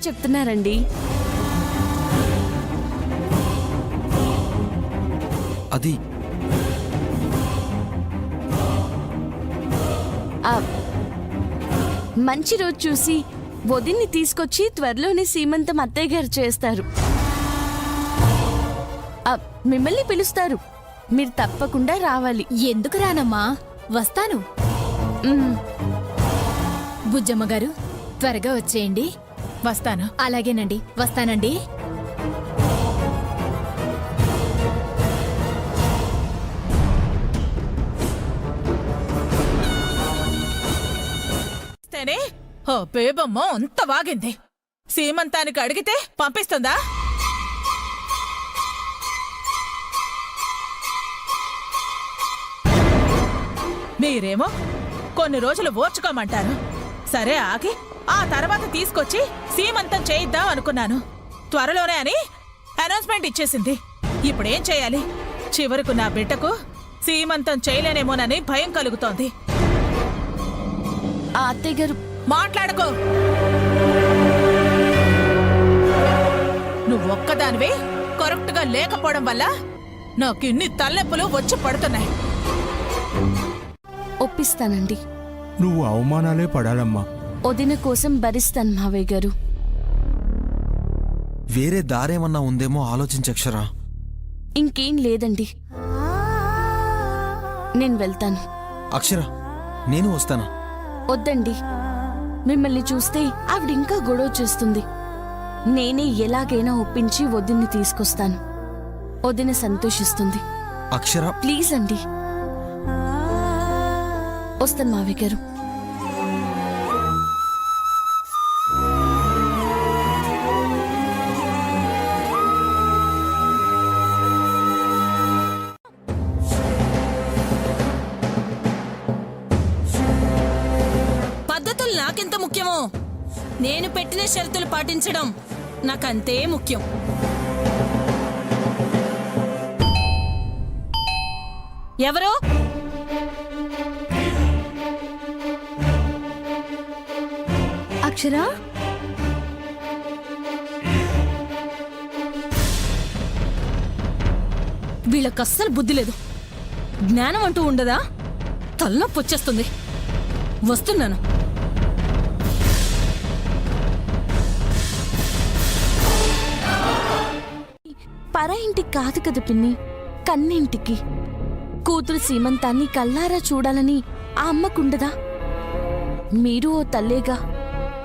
చెప్తున్నారండి. అది మంచి రోజు చూసి వదిన్ని తీసుకొచ్చి త్వరలోనే సీమంతం అత్తయ్య గారు చేస్తారు. మిమ్మల్ని పిలుస్తారు, మీరు తప్పకుండా రావాలి. ఎందుకు రానమ్మా, వస్తాను. బుజ్జమ్మ గారు త్వరగా వచ్చేయండి. వస్తాను. అలాగేనండి, వస్తానండి. ఓ బేబమ్మ అంత వాగింది. సీమంతానికి అడిగితే పంపిస్తుందా? మీరేమో కొన్ని రోజులు ఓర్చుకోమంటారు. సరే ఆగి ఆ తర్వాత తీసుకొచ్చి సీమంతం చేయిద్దాం అనుకున్నాను. త్వరలోనే అని అనౌన్స్మెంట్ ఇచ్చేసింది. ఇప్పుడేం చేయాలి? చివరకు నా బిడ్డకు సీమంతం చేయలేనేమోనని భయం కలుగుతోంది. అత్తయ్య గారు మాట్లాడుకో. నువ్వొక్కదానివే కరెక్ట్ గా లేకపోవడం వల్ల నాకిన్ని తలెప్పులు వచ్చి పడుతున్నాయి. ఒప్పిస్తానండి. నువ్వు అవమానాలే పడాలమ్మా. వదిన కోసం భరిస్తాను మావయ్య గారు. వేరే దారేమన్నా ఉందేమో ఆలోచించు అక్షర. ఇంకేం లేదండి, నేను వెళ్తాను. అక్షర, నేను వస్తానా? వద్దండి, మిమ్మల్ని చూస్తే ఆవిడ ఇంకా గొడవ చేస్తుంది. నేనే ఎలాగైనా ఒప్పించి వదిన్ని తీసుకొస్తాను. వదిన సంతోషిస్తుంది. అక్షర ప్లీజ్ అండి. వస్తాను మావయ్య గారు. పద్ధతులు నాకెంత ముఖ్యమో నేను పెట్టిన షరతులు పాటించడం నాకంతే ముఖ్యం. ఎవరు? అక్షర, వీళ్ళకస్సలు బుద్ధి లేదు, జ్ఞానం అంటూ ఉండదా? తలనొప్పి వచ్చేస్తుంది. వస్తున్నాను. పర ఇంటికి కాదు కదా పిన్ని, కన్నింటికి. కూతురు సీమంతాన్ని కల్లారా చూడాలని ఆ అమ్మకుండదా? మీరు ఓ తల్లేగా,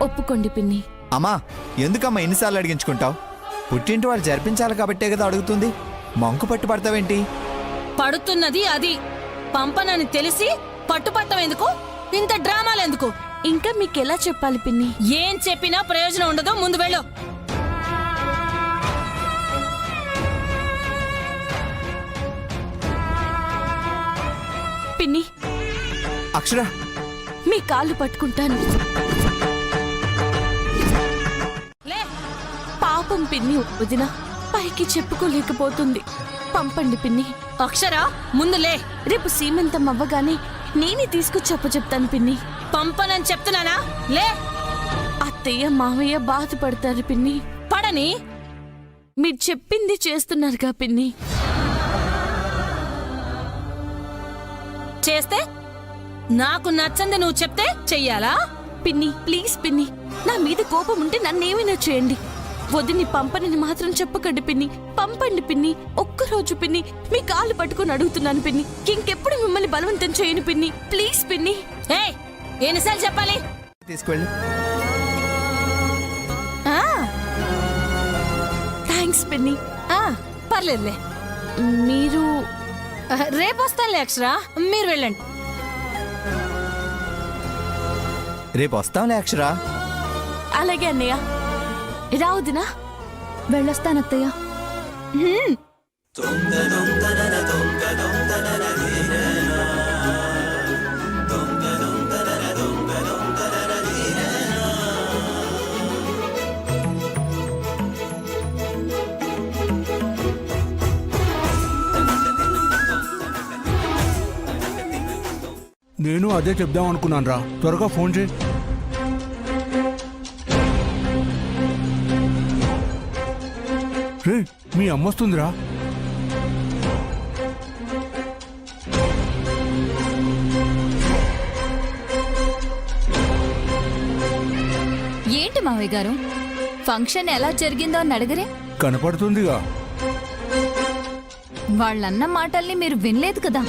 ఒప్పుకోండి పిన్ని. అమ్మా, ఎందుకమ్మా ఎన్నిసార్లు అడిగించుకుంటావు? పుట్టింటి వాళ్ళు జరిపించాలి కాబట్టే కదా అడుగుతుంది. మంకు పట్టు పడతావేంటి? పడుతున్నది అది పంపనని తెలిసి పట్టుపట్టం ఎందుకు? ఇంత డ్రామాలెందుకు? ఇంకా మీకెలా చెప్పాలి పిన్ని? ఏం చెప్పినా ప్రయోజనం ఉండదు. ముందు వెళ్ళు. పిన్ని, అక్షర, మీ కాళ్ళు పట్టుకుంటాను. లే. పాపం పిన్ని, వదిన పైకి చెప్పుకోలేకపోతుంది. పంపండి పిన్ని. అక్షర, ముందు లే. రేపు సీమంతం అవ్వగానే నేనే తీసుకొచ్చి చెప్తాను పిన్ని. పంపనని చెప్తున్నానా? లే. అత్తయ్య మావయ్య బాధపడతారు పిన్ని. పడని. మీరు చెప్పింది చేస్తున్నారుగా పిన్ని. చేస్తే నాకు నచ్చంది నువ్వు చెప్తే చెయ్యాలా? పిన్ని ప్లీజ్ పిన్ని, నా మీద కోపం ఉంటే నన్నేమైనా చేయండి. వదిని పంపనని మాత్రం చెప్పకండి పిన్ని. పంపండి పిన్ని, ఒక్కరోజు పిన్ని. మీ కాళ్ళు పట్టుకొని అడుగుతున్నాను పిన్ని. ఇంకెప్పుడు మిమ్మల్ని బలవంతం చేయను పిన్ని. ప్లీజ్ పిన్ని. ఎన్నిసార్లు చెప్పాలి? తీసుకెళ్ళు. థ్యాంక్స్ పిన్ని. పర్లేదులే. మీరు రేపు వస్తానులే అక్షర, మీరు వెళ్ళండి. రేపు వస్తాంలే అక్షర. అలాగే అన్నయ్య. రావుదినా? వెళ్ళొస్తానత్తయ్య. నేను అదే చెప్దాం అనుకున్నాను రా. త్వరగా ఫోన్ చేయి. రే మీ అమ్మొస్తుందిరా. ఏంటి మావయ్య గారు ఫంక్షన్ ఎలా జరిగిందో అని అడగరే? కనపడుతుందిగా. వాళ్ళన్న మాటల్ని మీరు వినలేదు కదా?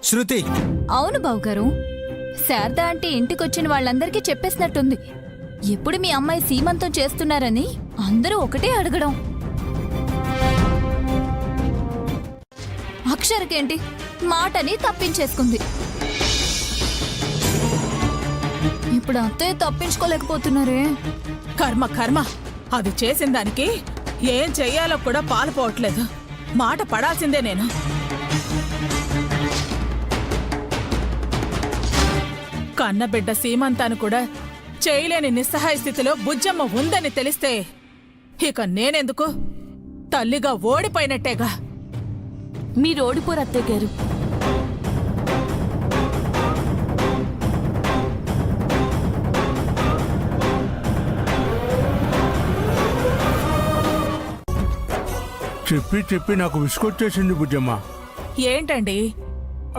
శృతి, అవును బావుగారు, శారద అంటే ఇంటికొచ్చిన వాళ్ళందరికీ చెప్పేసినట్టుంది. ఎప్పుడు మీ అమ్మాయి సీమంతం చేస్తున్నారని అందరూ ఒకటే అడగడం. అక్షరకేంటి మాటని తప్పించేసుకుంది. ఇప్పుడు అత్తయ్య తప్పించుకోలేకపోతున్నారే. కర్మ కర్మ, అది చేసిన దానికి ఏం చెయ్యాలో కూడా పాలుపోవట్లేదు. మాట పడాల్సిందే నేను. కన్నబిడ్డ సీమంతాను కూడా చేయలేని నిస్సహాయ స్థితిలో బుజ్జమ్మ ఉందని తెలిస్తే ఇక నేనెందుకు? తల్లిగా ఓడిపోయినట్టేగా. మీరు ఓడిపోరు అత్తయ్య గారు. చెప్పి చెప్పి నాకు విసుకొచ్చేసింది బుజ్జమ్మ. ఏంటండి?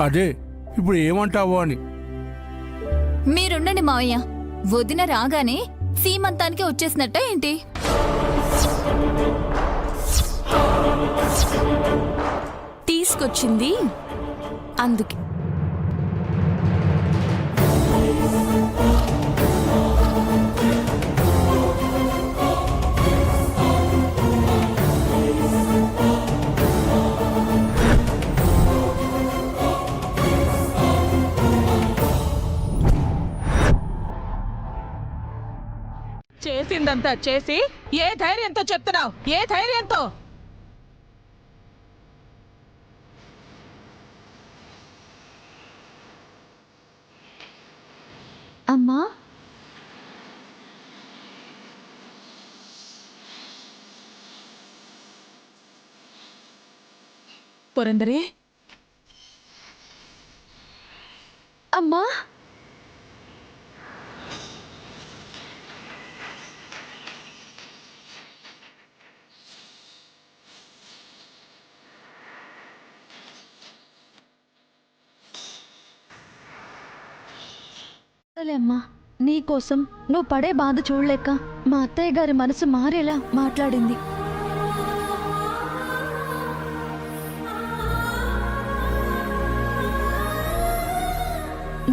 అదే ఇప్పుడు ఏమంటావో అని. మీరుండండి మావయ్య, వదిన రాగానే సీమంతానికి వచ్చేసినట్ట ఏంటి? తీసుకొచ్చింది అందుకే. చేసిందంతా చేసి ఏ ధైర్యంతో చెప్తున్నావు? ఏ ధైర్యంతో? అమ్మా, పురందరి, అమ్మా, అమ్మా, నీకోసం నువ్వు పడే బాధ చూడలేక మా అత్తయ్య గారి మనసు మారేలా మాట్లాడింది.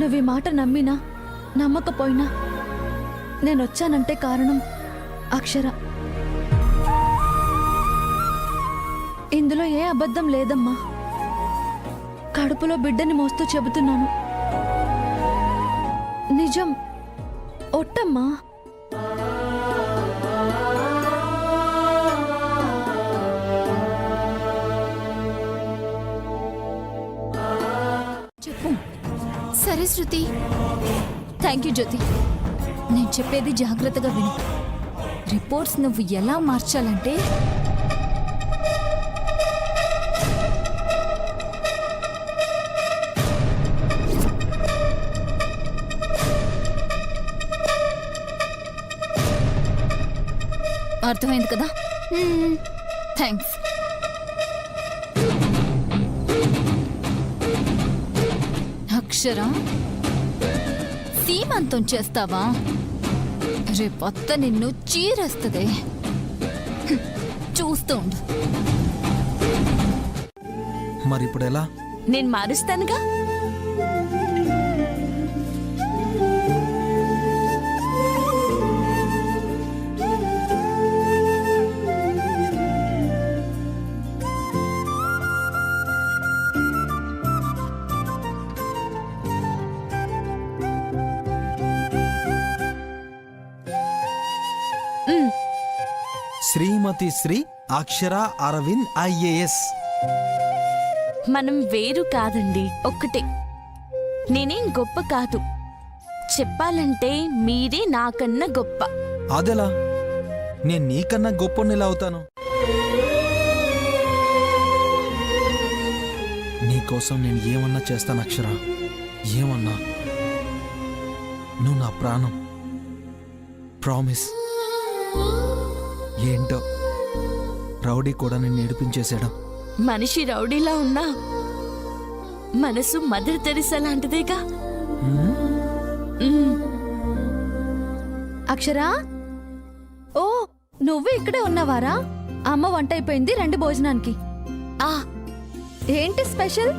నువ్వు ఈ మాట నమ్మినా నమ్మకపోయినా నేనొచ్చానంటే కారణం అక్షర. ఇందులో ఏ అబద్ధం లేదమ్మా. కడుపులో బిడ్డని మోస్తూ చెబుతున్నాను. నిజం, ఒట్టమ్మా. చెప్పు. సరే శృతి. థ్యాంక్ యూ జ్యోతి. నేను చెప్పేది జాగ్రత్తగా విను. రిపోర్ట్స్ నువ్వు ఎలా మార్చాలంటే అర్థమైంది కదా? థ్యాంక్స్. అక్షర, సీమంతం చేస్తావా? రేపొత్త నిన్ను చీరేస్తుంది. చూస్తూ ఉండు. మరిప్పుడు ఎలా? నేను మారుస్తానుగా. శ్రీమతి శ్రీ అక్షర అరవింద్ IAS. మనం వేరు కాదండి, ఒక్కటే. నేనేం గొప్ప కాదు. చెప్పాలంటే మీరే నాకన్నా గొప్ప. అదెలా? నేను నీకన్నా గొప్పనిలా అవుతాను? నీకోసం నేను ఏమన్నా చేస్తాను అక్షర, ఏమన్నా. నువ్వు నా ప్రాణం. ప్రామిస్. ఏంటో రౌడీ కూడా నిన్ను ఏడిపించేశాడు. మనిషి రౌడీలా ఉన్నా మనసు మదర్ తెరిసా లాంటిదేగా. మ్మ్. అక్షరా, ఓ నువ్వు ఇక్కడే ఉన్నావారా? అమ్మ వంట అయిపోయింది, రండి భోజనానికి. ఆ ఏంటి స్పెషల్?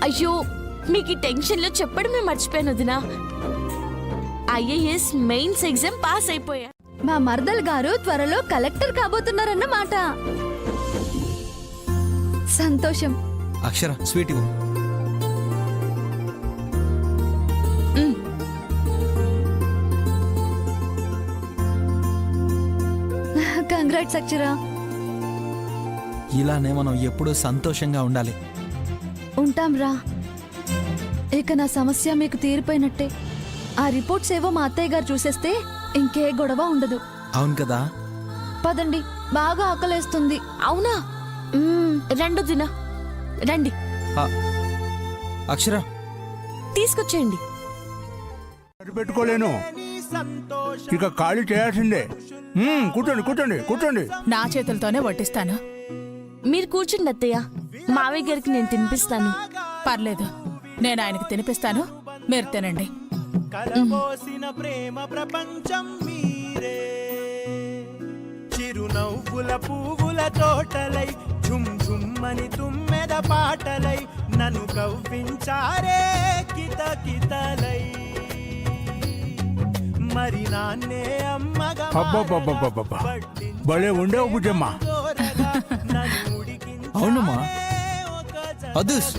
అయ్యో మీకు ఈ టెన్షన్లో చెప్పడమే మర్చిపోయాను వదినా. ఐఏఎస్ మెయిన్స్ ఎగ్జామ్ పాస్ అయిపోయా. మా మర్దల్ గారు త్వరలో కలెక్టర్ కాబోతున్నారన్నమాట. సంతోషం. అక్షర స్వీట్ ఇవ్వు. కంగ్రాట్స్ అక్షరా. ఇలానే మనం ఎప్పుడూ సంతోషంగా ఉండాలి. ఉంటాం రా. ఇక నా సమస్య మీకు తీరిపోయినట్టే. ఆ రిపోర్ట్స్ ఏవో మా అత్తయ్య గారు చూసేస్తే ఇంకే గొడవ ఉండదు. అవును కదా. పదండి, బాగా ఆకలేస్తుంది. అవునా? రండి వదినా, రండి ఆ, అక్షర తీసుకొచ్చేయండి. పెట్టుకోలేను, ఇక ఖాళీ చేయాల్సిందే. కూర్చోండి కూర్చోండి కూర్చోండి. నా చేతులతోనే వడ్డిస్తాను. మీరు కూర్చుండి అత్తయ్య, మావయ్య గారికి నేను తినిపిస్తాను. పర్లేదు, నేను ఆయనకి తినిపిస్తాను, మీరు తినండి. కలబోసిన ప్రేమ ప్రపంచం మీరే, చిరునవ్వుల పువ్వుల తోటలై ఝుమ్ ఝుమ్మని తుమ్మెద పాటలై నన్ను కవ్వించారే కితకితలై. మరి నాన్నే అమ్మగా అబ్బబ్బబ్బబ్బబ్బా, భలే ఉండేవు బుజ్జమ్మ. అవునమ్మా, అదుస్.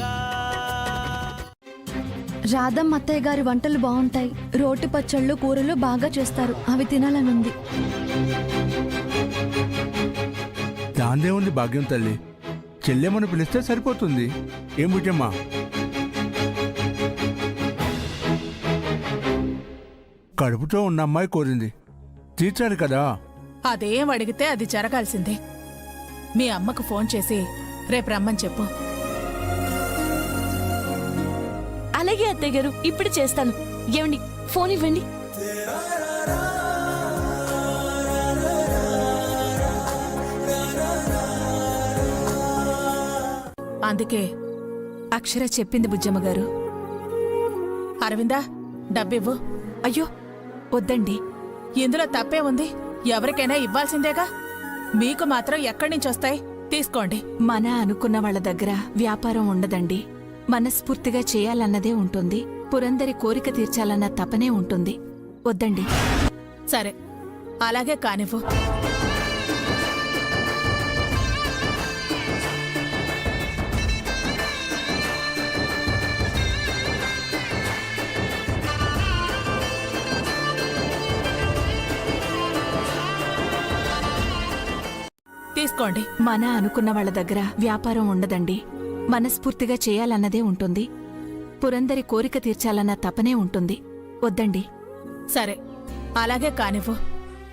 రాధమ్మ అత్తయ్య గారి వంటలు బాగుంటాయి. రోటి పచ్చళ్ళు, కూరలు బాగా చేస్తారు. అవి తినాలనుంది. దాందే ఉంది భాగ్యం తల్లి, చెల్లెమని పిలిస్తే సరిపోతుంది. ఏం బుజ్జమ్మ? కడుపుతో ఉన్న అమ్మాయి కోరింది, తీర్చాలి కదా. అదేం అడిగితే అది జరగాల్సిందే. మీ అమ్మకు ఫోన్ చేసి రేపు రమ్మని చెప్పు. అలాగే అత్తయ్య గారు, ఇప్పుడు చేస్తాను. ఏమండి, ఫోన్ ఇవ్వండి. అందుకే అక్షర చెప్పింది బుజ్జమ్మ గారు. అరవిందా, డబ్బివ్వు. అయ్యో వద్దండి. ఇందులో తప్పే ఉంది? ఎవరికైనా ఇవ్వాల్సిందేగా. మీకు మాత్రం ఎక్కడి నుంచి వస్తాయి? తీసుకోండి. మన అనుకున్న వాళ్ళ దగ్గర వ్యాపారం ఉండదండి. మనస్ఫూర్తిగా చేయాలన్నదే ఉంటుంది. పురందరి కోరిక తీర్చాలన్న తపనే ఉంటుంది. వద్దండి. సరే, అలాగే కానివ్వు. తీసుకోండి. మన అనుకున్న వాళ్ళ దగ్గర వ్యాపారం ఉండదండి. మనస్ఫూర్తిగా చేయాలన్నదే ఉంటుంది. పురందరి కోరిక తీర్చాలన్న తపనే ఉంటుంది. వద్దండి. సరే, అలాగే కానివ్వు.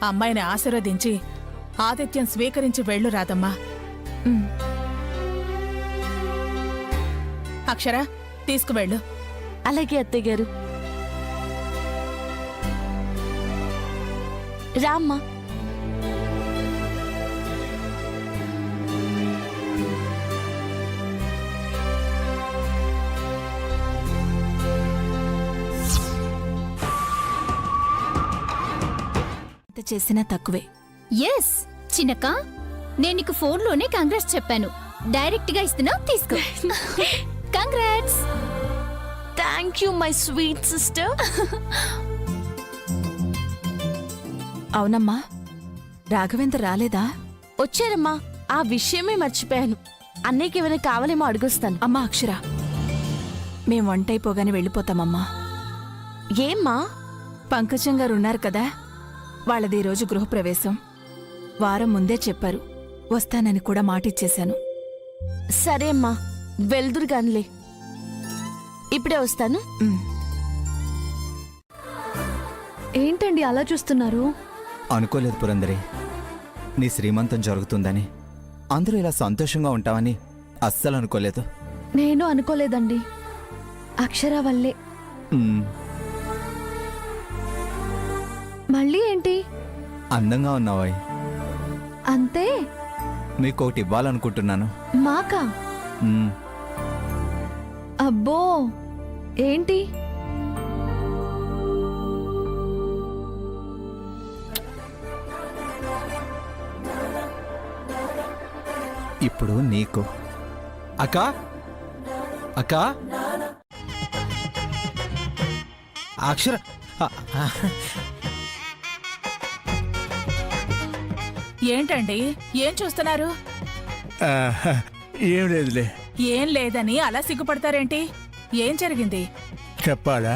అమ్మాయిని ఆశీర్వదించి ఆతిథ్యం స్వీకరించి వెళ్ళు రాదమ్మా. అక్షర, తీసుకువెళ్ళు. అలాగే అత్తయ్య గారు. రామ్మా. ఎంత చేసినా తక్కువే. ఎస్ చిన్నక్క, నేను నీకు ఫోన్లోనే కంగ్రాట్స్ చెప్పాను. డైరెక్ట్ గా ఇస్తున్నావు, తీసుకో. Congrats. Thank you my sweet sister. అవునమ్మా, రాఘవేంద్ర రాలేదా? వచ్చారమ్మా, ఆ విషయమే మర్చిపోయాను. అన్నయ్యకి ఏమైనా కావాలేమో అడుగుస్తాను. అమ్మా అక్షర, మేం వంటైపోగానే వెళ్ళిపోతామమ్మా. ఏమ్మా? పంకజం గారు ఉన్నారు కదా, వాళ్ళది ఈరోజు గృహప్రవేశం. వారం ముందే చెప్పారు. వస్తానని కూడా మాటిచ్చేశాను. సరే అమ్మా, వెళ్దురు గానిలే. ఇప్పుడే వస్తాను. ఏంటండి అలా చూస్తున్నారు? అనుకోలేదు పురందరి, నీ శ్రీమంతం జరుగుతుందని, అందరూ ఇలా సంతోషంగా ఉంటావని అస్సలు అనుకోలేదు. నేను అనుకోలేదండి. అక్షర వల్లే. మ్మ్. మళ్ళీ ఏంటి? అందంగా ఉన్నావాయ్. అంతే. మీకు ఒకటి ఇవ్వాలనుకుంటున్నాను. మాకా? మ్మ్. అబ్బో, ఏంటి? ఇప్పుడు నీకు. అక్క అక్క అక్షర ఏంటండి ఏం చూస్తున్నారు? ఆ, ఏం లేదులే. ఏం లేదని అలా సిగ్గుపడతారేంటి? ఏం జరిగింది? చెప్పాలా?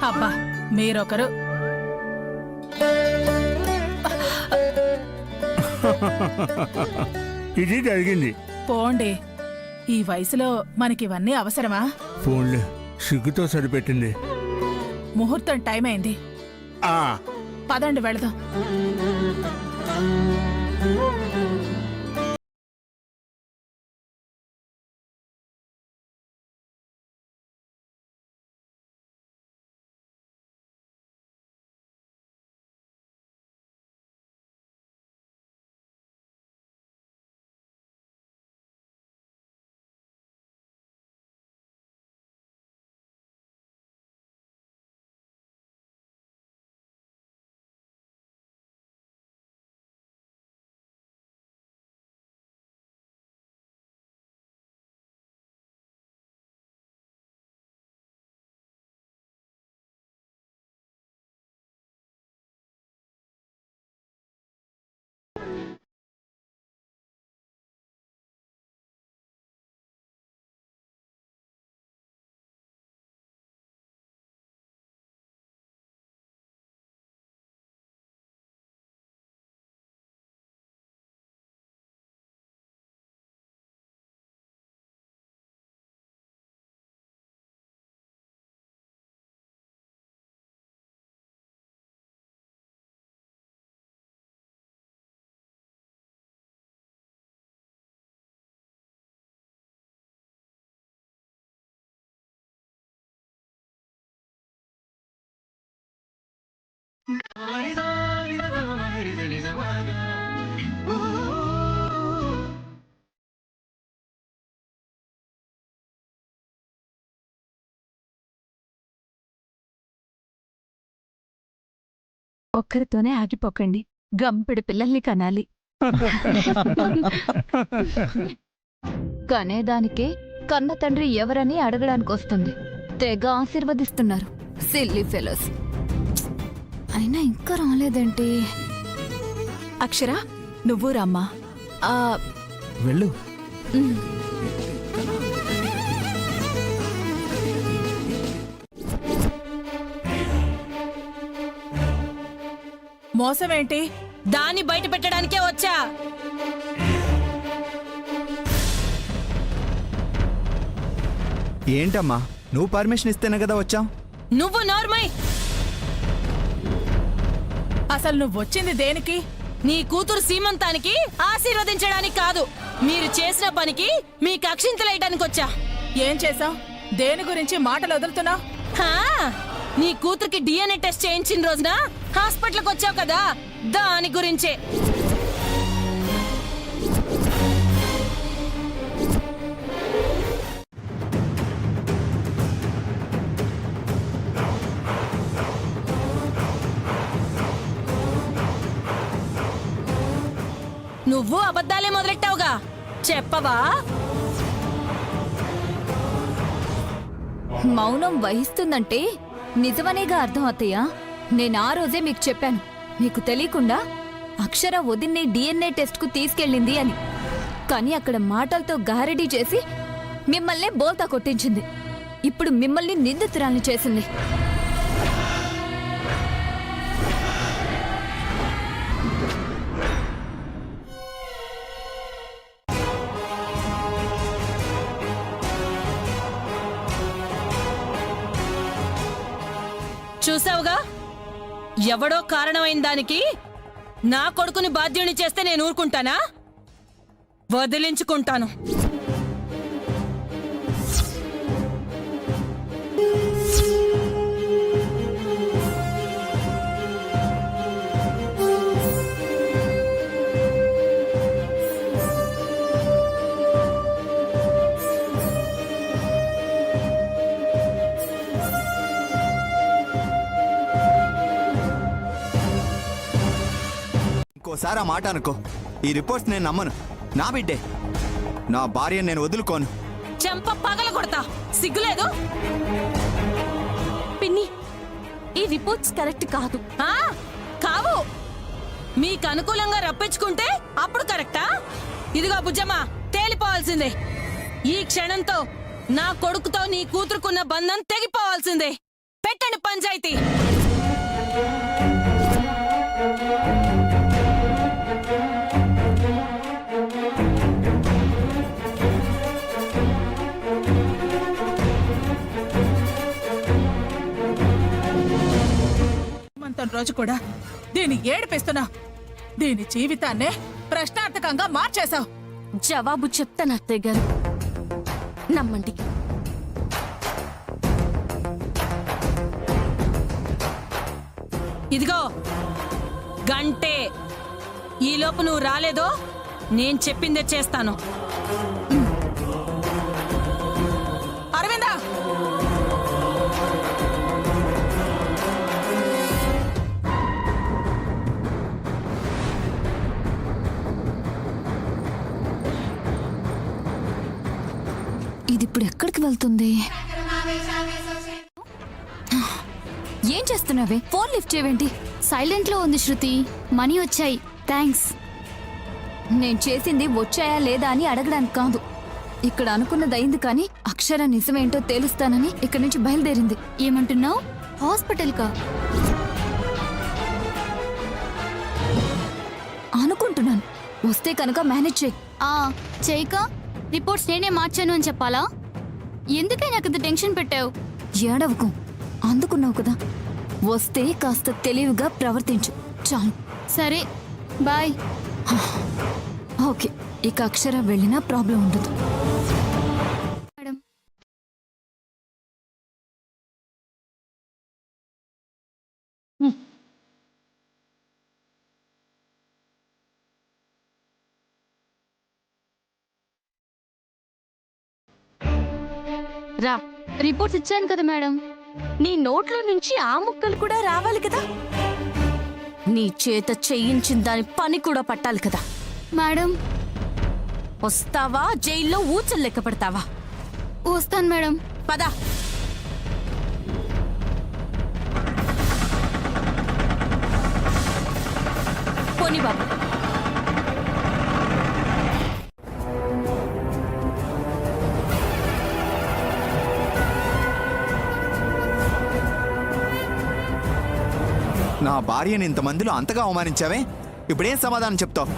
అబ్బా మీరొకరు. ఇది జరిగింది. పోండి, ఈ వయసులో మనకివన్నీ అవసరమా? ఫోన్లే, సిగ్గుతో సరిపెట్టింది. ముహూర్తం టైం అయింది, ఆ, పదండి వెళదాం. ఒక్కరితోనే ఆగిపోకండి, గంపెడు పిల్లల్ని కనాలి. కనేదానికే కన్న తండ్రి ఎవరని అడగడానికి వస్తుంది. తెగ ఆశీర్వదిస్తున్నారు సిల్లీ ఫెలోస్. అయినా ఇంకా రాలేదేంటి? అక్షర, నువ్వు రమ్మా. వెళ్ళు. మోసమేంటి? దాన్ని బయట పెట్టడానికే వచ్చా. ఏంటమ్మా, నువ్వు పర్మిషన్ ఇస్తేనే కదా వచ్చాం. నువ్వు నోర్మై. అసలు నువ్వొచ్చింది దేనికి? నీ కూతురు సీమంతానికి ఆశీర్వదించడానికి కాదు, మీరు చేసిన పనికి మీ అక్షింతలేయడానికి వచ్చా. ఏం చేసావ్? దేని గురించి మాటలు వదులుతున్నావు? హా, నీ కూతురికి డిఎన్ఏ టెస్ట్ చేయించిన రోజున హాస్పిటల్కి వచ్చావు కదా, దాని గురించే. నువ్వు అబద్ధాలే మొదలెట్టావుగా, చెప్పవా? మౌనం వహిస్తుందంటే నిజమనేగా అర్థం అత్తయ్య. నేను ఆ రోజే మీకు చెప్పాను, మీకు తెలియకుండా అక్షర వదిన్ని డిఎన్ఏ టెస్ట్కు తీసుకెళ్ళింది అని. కానీ అక్కడ మాటలతో గారడీ చేసి మిమ్మల్ని బోల్తా కొట్టించింది. ఇప్పుడు మిమ్మల్ని నిందితురాల్ని చేసింది. చూసావుగా, ఎవడో కారణమైన దానికి నా కొడుకుని బాధ్యుని చేస్తే నేను ఊరుకుంటానా? వదిలించుకుంటాను. ఇంకోసారి ఆ మాట అనుకో, ఈ రిపోర్ట్స్ నేను నమ్మను. నా బిడ్డే, నా భార్యను నేను వదులుకోను. చెంప పగల కొడతా, సిగ్గులేదు? పిన్ని ఈ రిపోర్ట్స్ కరెక్ట్ కాదు. ఆ కావు. మీకు అనుకూలంగా రప్పించుకుంటే అప్పుడు కరెక్టా? ఇదిగో బుజ్జమ్మ, తేలిపోవాల్సిందే. ఈ క్షణంతో నా కొడుకుతో నీ కూతురుకున్న బంధం తెగిపోవాల్సిందే. పెట్టండి పంచాయతీ. సీమంతం రోజు కూడా దీన్ని ఏడిపిస్తున్నా. దీని జీవితాన్నే ప్రశ్నార్థకంగా మార్చేశావు. జవాబు చెప్తాను అత్తయ్య గారు, నమ్మండి. ఇదిగో గంటే, ఈలోపు నువ్వు రాలేదో నేను చెప్పిందే చేస్తాను. అరవిందా, ఇది ఇప్పుడు ఎక్కడికి వెళ్తుంది? ఏం చేస్తున్నావే? Phone lift చేయవేంటి? సైలెంట్ లో ఉంది శృతి. మనీ వచ్చాయి, థ్యాంక్స్. నేను చేసింది వచ్చాయా లేదా అని అడగడానికి కాదు. ఇక్కడ అనుకున్నది అయింది, కానీ అక్షర నిజమేంటో తేలుస్తానని ఇక్కడి నుంచి బయలుదేరింది. ఏమంటున్నావు? హాస్పిటల్ కా అనుకుంటున్నాను. వస్తే కనుక మేనేజ్ చేయి. చేయక రిపోర్ట్స్ నేనే మార్చాను అని చెప్పాలా? ఎందుకై నాకు ఇంత టెన్షన్ పెట్టావు? ఏడవకు, అందుకున్నావు కదా. వస్తే కాస్త తెలివిగా ప్రవర్తించు చాలు. సరే బాయ్. ఓకే, ఇక అక్షర వెళ్ళినా ప్రాబ్లం ఉండదు. మేడం, రా. రిపోర్ట్స్ ఇచ్చాను కదా మేడం. నీ నోట్లో నుంచి ఆ ముక్కలు కూడా రావాలి కదా. నీ చేత చేయించిన దాని పని కూడా పట్టాలి కదా. మేడం, వస్తావా జైల్లో ఊచలు లెక్క పెడతావా? వస్తాను మేడం. పద. పోనీ బాబు. నా భార్యని ఇంతమందిలో అంతగా అవమానించావే, ఇప్పుడేం సమాధానం చెప్తావు?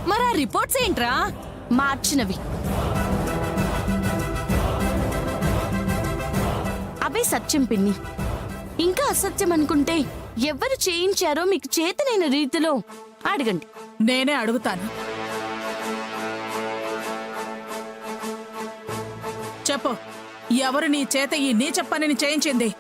మరి ఆ రిపోర్ట్స్ ఏంట్రా? మార్చినవి. అవే సత్యం పిన్ని. ఇంకా అసత్యం అనుకుంటే ఎవరు చేయించారో మీకు చేతనైన రీతిలో అడగండి. నేనే అడుగుతాను. చెప్పు, ఎవరు నీ చేత ఈ నీచ పనిని చేయించింది?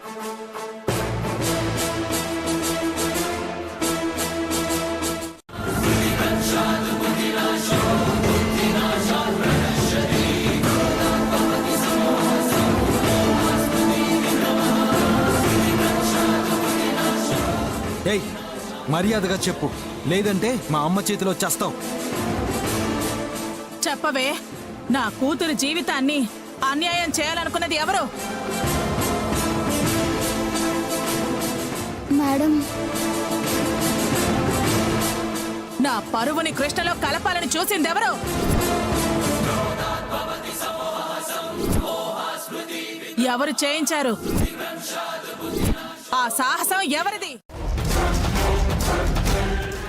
ఏయ్, మర్యాదగా చెప్పు, లేదంటే మా అమ్మ చేతిలో చేస్తావు. చెప్పవే, నా కూతురు జీవితాన్ని అన్యాయం చేయాలనుకున్నది ఎవరు? మేడం, నా పరువుని కృష్ణలో కలపాలని చూసిందెవరు? ఎవరు చేయించారు? ఆ సాహసం ఎవరిది?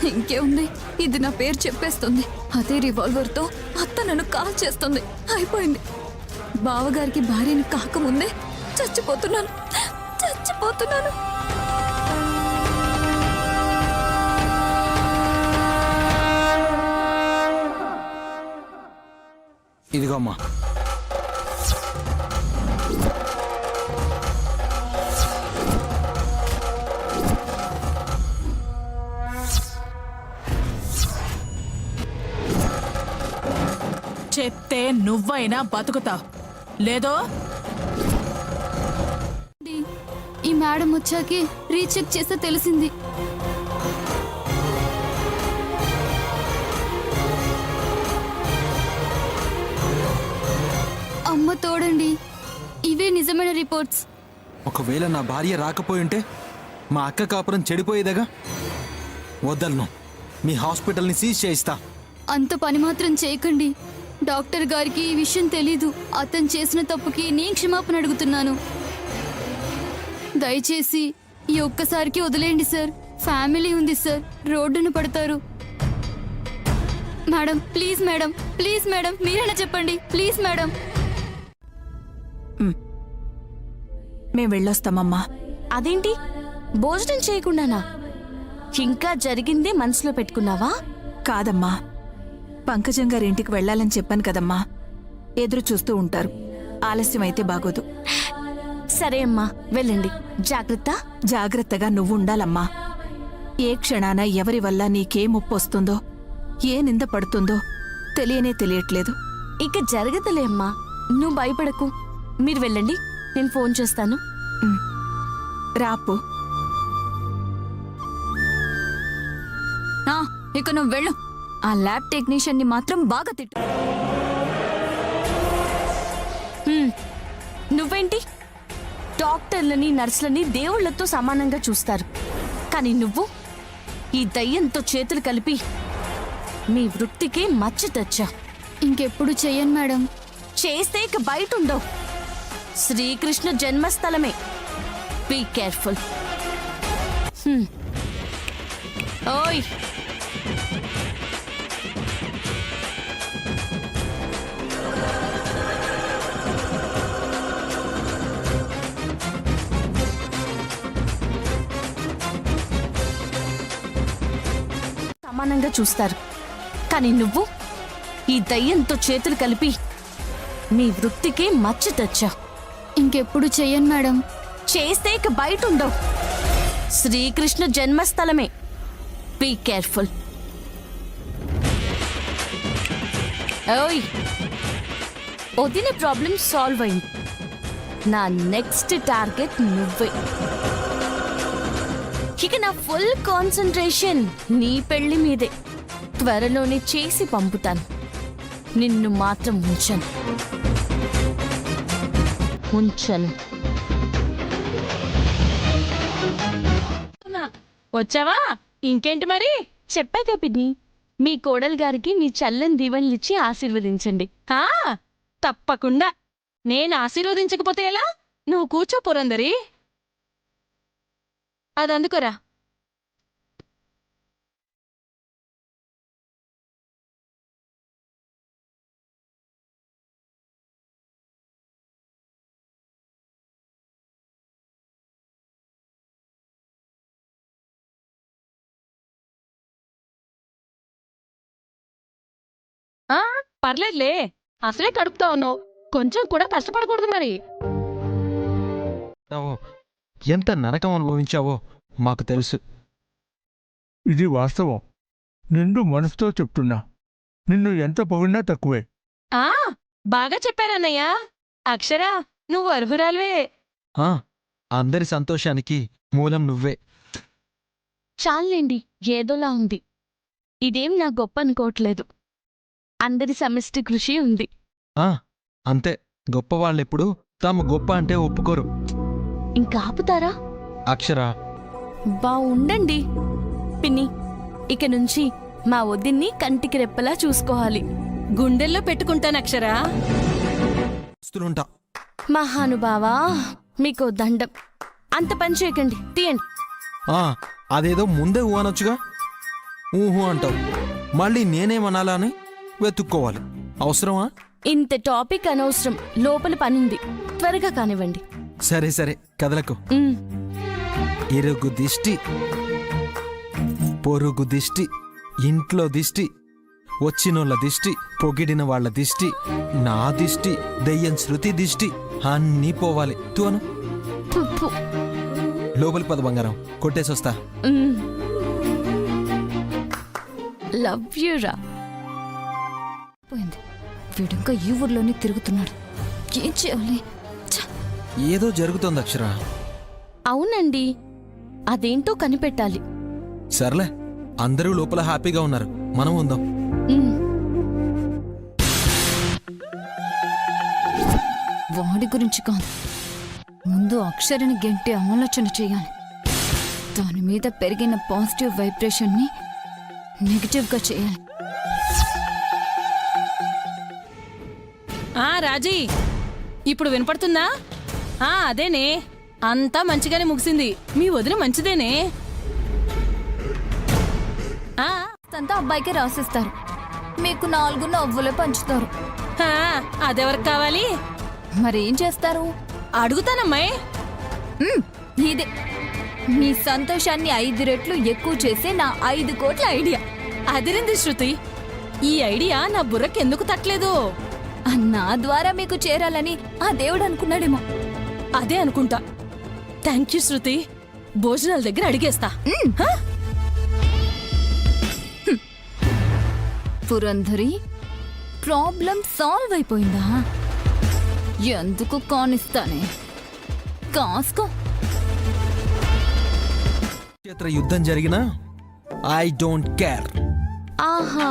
ఇంకేముంది, ఇది నా పేరు చెప్పేస్తుంది. అదే రివాల్వర్ తో అత్త నన్ను కాల్ చేస్తుంది. అయిపోయింది. బావగారికి భార్యని కాకముందే చచ్చిపోతున్నాను. ఇదిగో అమ్మా. చెప్తే నువ్వైనా బతుకుతావు, లేదో ఈ మేడం వచ్చాకే రీచెక్ చేస్తే తెలిసింది. అమ్మ తోడండి. ఇవే నిజమైన రిపోర్ట్స్. ఒకవేళ నా భార్య రాకపోయి ఉంటే మా అక్క కాపురం చెడిపోయేదగా. వద్దలను, మీ హాస్పిటల్ని సీజ్ చేయిస్తా. అంత పని మాత్రం చేయకండి. డాక్టర్ గారికి ఈ విషయం తెలీదు. అతను చేసిన తప్పుకి నేను క్షమాపణ అడుగుతున్నాను. దయచేసి ఈ ఒక్కసారికి వదిలేయండి సార్. ఫ్యామిలీ ఉంది సార్, రోడ్డున పడతారు. Madam please madam, please madam, మీరైనా చెప్పండి ప్లీజ్ మేడం. మేం వెళ్ళొస్తామమ్మా. అదేంటి భోజనం చేయకుండానా? ఇంకా జరిగిందే మనసులో పెట్టుకున్నావా? కాదమ్మా, పంకజం గారి ఇంటికి వెళ్ళాలని చెప్పాను కదమ్మా. ఎదురు చూస్తూ ఉంటారు. ఆలస్యమైతే బాగోదు. సరే అమ్మా, వెళ్ళండి. జాగ్రత్త. జాగ్రత్తగా నువ్వుండాలమ్మా. ఏ క్షణాన ఎవరి వల్ల నీకే ముప్పు వస్తుందో, ఏ నింద పడుతుందో తెలియట్లేదు. ఇక జరగదులే అమ్మా, నువ్వు భయపడకు. మీరు వెళ్ళండి, నేను ఫోన్ చేస్తాను. రాపు. ఇక నువ్వు వెళ్ళు. ఆ ల్యాబ్ టెక్నీషియన్ని మాత్రం బాగా తిట్టు. నువ్వేంటి డాక్టర్లని నర్సులని దేవుళ్లతో సమానంగా చూస్తారు, కానీ నువ్వు ఈ దయ్యంతో చేతులు కలిపి మీ వృత్తికి మచ్చ తెచ్చా. ఇంకెప్పుడు చెయ్యను మేడం. చేస్తే ఇక బయట ఉండవు. శ్రీకృష్ణ జన్మస్థలమే. Be careful. ఓయ్, సమానంగా చూస్తారు, కానీ నువ్వు ఈ దయ్యంతో చేతులు కలిపి మీ వృత్తికి మచ్చ తెచ్చా. ఇంకెప్పుడు చెయ్యను మేడం. చేస్తే ఇక బయట ఉండవు. శ్రీకృష్ణ జన్మస్థలమే. Be careful. ఓయ్, వదిన ప్రాబ్లం సాల్వ్ అయింది. నా నెక్స్ట్ టార్గెట్ నువ్వే. ఇక నా ఫుల్ కాన్సంట్రేషన్ నీ పెళ్లి మీదే. త్వరలోనే చేసి పంపుతాను. నిన్ను మాత్రం ఉంచను. వచ్చావా? ఇంకేంటి మరి? చెప్పాక పిన్ని, మీ కోడలు గారికి మీ చల్లని దీవెనలిచ్చి ఆశీర్వదించండి. తప్పకుండా. నేను ఆశీర్వదించకపోతే ఎలా? నువ్వు కూర్చో పురందరి. అదందుకోరా. పర్లేదులే, అసలే కడుపుతా ఉన్నావు, కొంచెం కూడా కష్టపడకూడదు మరి. ఎంత నరకం అనుభవించావో మాకు తెలుసు. ఇది వాస్తవం. నిండు మనసుతో చెప్తున్నా. నిన్ను ఎంత పొగిడినా తక్కువే. బాగా చెప్పారన్నయ్య. అక్షర, నువ్వు అర్హురాలువే. అందరి సంతోషానికి మూలం నువ్వే. చాలండి, ఏదోలా ఉంది. ఇదేం నా గొప్ప అనుకోవట్లేదు. అందరి సమిష్టి కృషి ఉంది. అంతే. గొప్పవాళ్ళెప్పుడు తాము గొప్ప అంటే ఒప్పుకోరు. ఇంకా ఆపుతారా? అక్షర, ఉండండి పిన్ని. ఇక నుంచి మా వదిన్ని కంటికి రెప్పలా చూసుకోవాలి. గుండెల్లో పెట్టుకుంటాను అక్షరా. వస్తులుంటా. మహానుభావా, మీకు దండం. అంత పని చేయకండి, తీయండి. అదేదో ముందే ఊ అనొచ్చుగా. ఊహు అంటావు, మళ్ళీ నేనేమనాలా అని వెతుక్కోవాలి. అవసరమా? ఇంత టాపిక్ అనవసరం. లోపల పనుంది, త్వరగా కానివ్వండి. సరే సరే, కదలకు. ఇరుగు దిష్టి, పొరుగు దిష్టి, ఇంట్లో దిష్టి, వచ్చినోళ్ళ దిష్టి, పొగిడిన వాళ్ళ దిష్టి, నా దిష్టి, దెయ్యం శృతి దిష్టి అన్నీ పోవాలి. తూను లోపలి పద బంగారం, కొట్టేసొస్తా. లవ్ యూ రా. పోయింది. వీడింకా ఈ ఊర్లోనే తిరుగుతున్నాడు. ఏం చేయాలి? ఏదో జరుగుతోంది అక్షర. అవునండి, అదేంటో కనిపెట్టాలి. సర్లే, అందరూ లోపల హ్యాపీగా ఉన్నారు, మనం ఉందాం. వాడి గురించి కాదు, ముందు అక్షరని గెంటి ఆలోచన చేయాలి. దాని మీద పెరిగిన పాజిటివ్ వైబ్రేషన్ని నెగిటివ్గా చేయాలి. రాజీ, ఇప్పుడు వినపడుతుందా? అదేనే, అంతా మంచిగానే ముగిసింది. మీ వదిన మంచిదేనే. అంతా అబ్బాయికే రాసిస్తారు, మీకు 4 నవ్వులే పంచుతారు. అదెవరికి కావాలి? మరేం చేస్తారు? అడుగుతానమ్మాయి. ఇదే మీ సంతోషాన్ని 5 రెట్లు ఎక్కువ చేసే నా 5 కోట్ల ఐడియా. అదిరింది శృతి. ఈ ఐడియా నా బుర్రకి ఎందుకు తట్టలేదు? నా ద్వారా మీకు చేరాలని ఆ దేవుడు అనుకున్నాడేమో. అదే అనుకుంటా. థ్యాంక్ యూ శృతి. భోజనాల దగ్గర అడిగేస్తా. పురంధరి, ప్రాబ్లం సాల్వ్ అయిపోయిందా? ఎందుకు కానిస్తానే, కాసుకో. క్షేత్ర యుద్ధం జరిగినా ఐ డోంట్ కేర్. ఆహా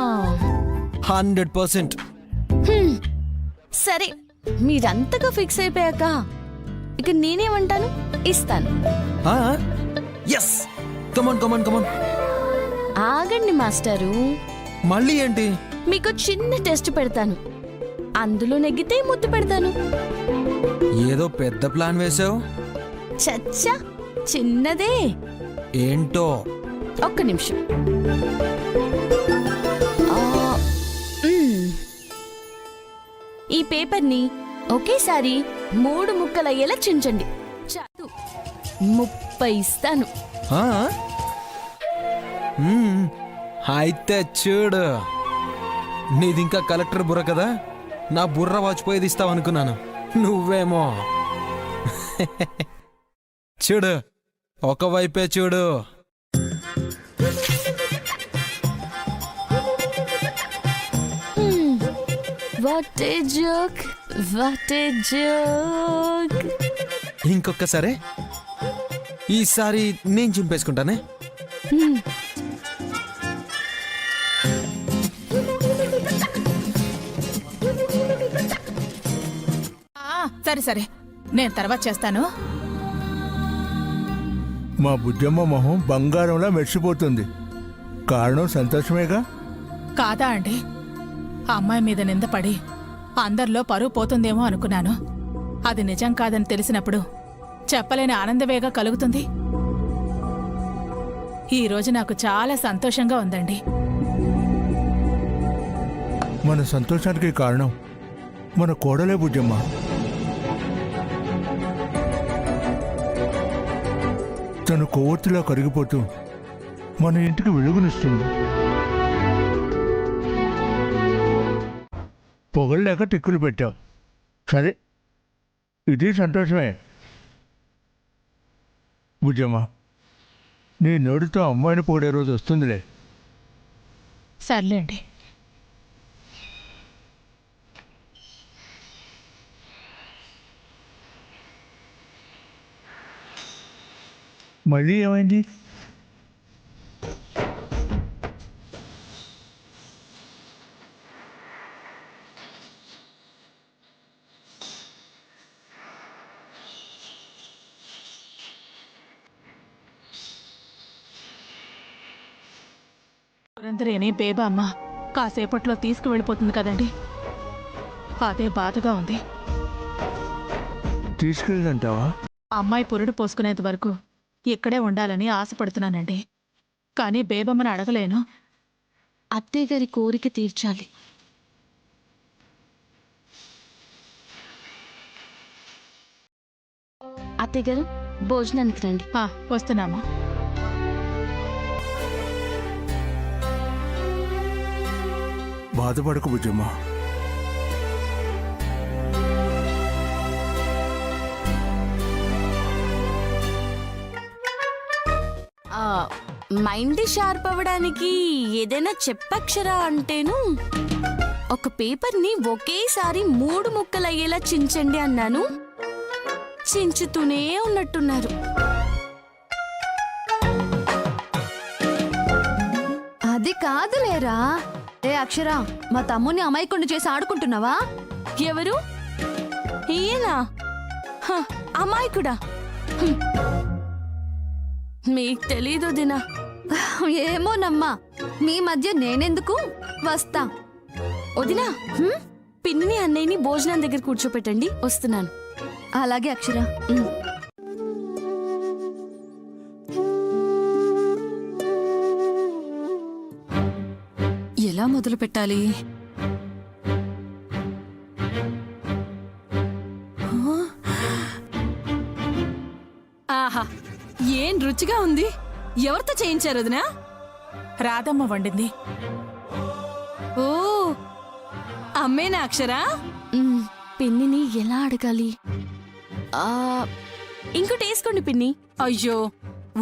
100%. సరే, మీరంతగా ఫిక్స్ అయిపోయాక ఇక నేనేమంటాను, ఇస్తాను. ఎస్, కమాన్ కమాన్ కమాన్. ఆగండి మాస్టరు, మళ్ళీ ఏంటి? మీకు చిన్న టెస్ట్ పెడతాను. అందులో నెగ్గితే ముద్దు పెడతాను. ఏదో పెద్ద ప్లాన్ వేసావు. చచ్చా, చిన్నదే. ఏంటో? ఒక్క నిమిషం. ఈ పేపర్ని ఒకేసారి 3 ముక్కలయ్యేలా చించండి. చాలు, 30 ఇస్తాను. అయితే చూడు, నీదింకా కలెక్టర్ బుర్ర కదా, నా బుర్ర వాచిపోయేది ఇస్తావనుకున్నాను. నువ్వేమో చూడు, ఒకవైపే చూడు. What a joke, what a joke. ఇంకొకసారి, ఈసారి నేను చింపేసుకుంటానే. సరే సరే, నేను తర్వాత చేస్తాను. మా బుజ్జమ్మ మొహం బంగారంలా మెరిసిపోతుంది. కారణం సంతోషమేగా? కాదా అండి, ఆ అమ్మాయి మీద నిందపడి అందరిలో పరువు పోతుందేమో అనుకున్నాను. అది నిజం కాదని తెలిసినప్పుడు చెప్పలేని ఆనందవేగా కలుగుతుంది. ఈ రోజు నాకు చాలా సంతోషంగా ఉందండి. మన సంతోషానికి కారణం మన కోడలే బుజ్జమ్మ. తను కొవ్వొత్తిలా కరిగిపోతూ మన ఇంటికి వెలుగునిస్తుంది. పొగలేక టిక్కులు పెట్టావు. సరే, ఇది సంతోషమే. బుజ్జమ్మ, నీ నోటితో అమ్మాయిని పొగిడే రోజు వస్తుందిలే. సర్లేండి. మళ్ళీ ఏమైంది? పురంధరేని బేబా అమ్మ కాసేపట్లో తీసుకువెళ్ళిపోతుంది కదండి, అదే బాధగా ఉంది. తీసుకెళ్ళంటావా? అమ్మాయి పురుడు పోసుకునేంత వరకు ఇక్కడే ఉండాలని ఆశపడుతున్నానండి. కానీ బేబమ్మని అడగలేను. అత్తయ్య గారి కోరిక తీర్చాలి. అత్తయ్య గారు, భోజనానికి రండి. వస్తున్నాము. బాధపడకు బుజ్జమ్మ. మైండ్ షార్ప్ అవ్వడానికి ఏదైనా చెప్పక్షరా అంటేను, ఒక పేపర్ని ఒకేసారి 3 ముక్కలయ్యేలా చించండి అన్నాను. చించుతూనే ఉన్నట్టున్నారు. అది కాదులేరా. ఏ అక్షర, మా తమ్ముని అమాయకుడిని చేసి ఆడుకుంటున్నావా? ఎవరు? ఈయనా హ, అమాయకుడా హ్మ్. మీకు తెలీదు దినా. ఏమోనమ్మా, మీ మధ్య నేనెందుకు వస్తా. వదినా పిన్నిని అన్నయ్యని భోజనం దగ్గర కూర్చోపెట్టండి, వస్తున్నాను. అలాగే అక్షర. ఉమ్. ఎలా మొదలు పెట్టాలి? ఆహా, ఏం రుచిగా ఉంది. ఎవరితో చేయించారు వదినా? రాధమ్మ వండింది. ఓ, అమ్మేనా అక్షరా? ఉమ్, పిన్నిని ఎలా అడగాలి? ఆ, ఇంకోటి వేసుకోండి పిన్ని. అయ్యో,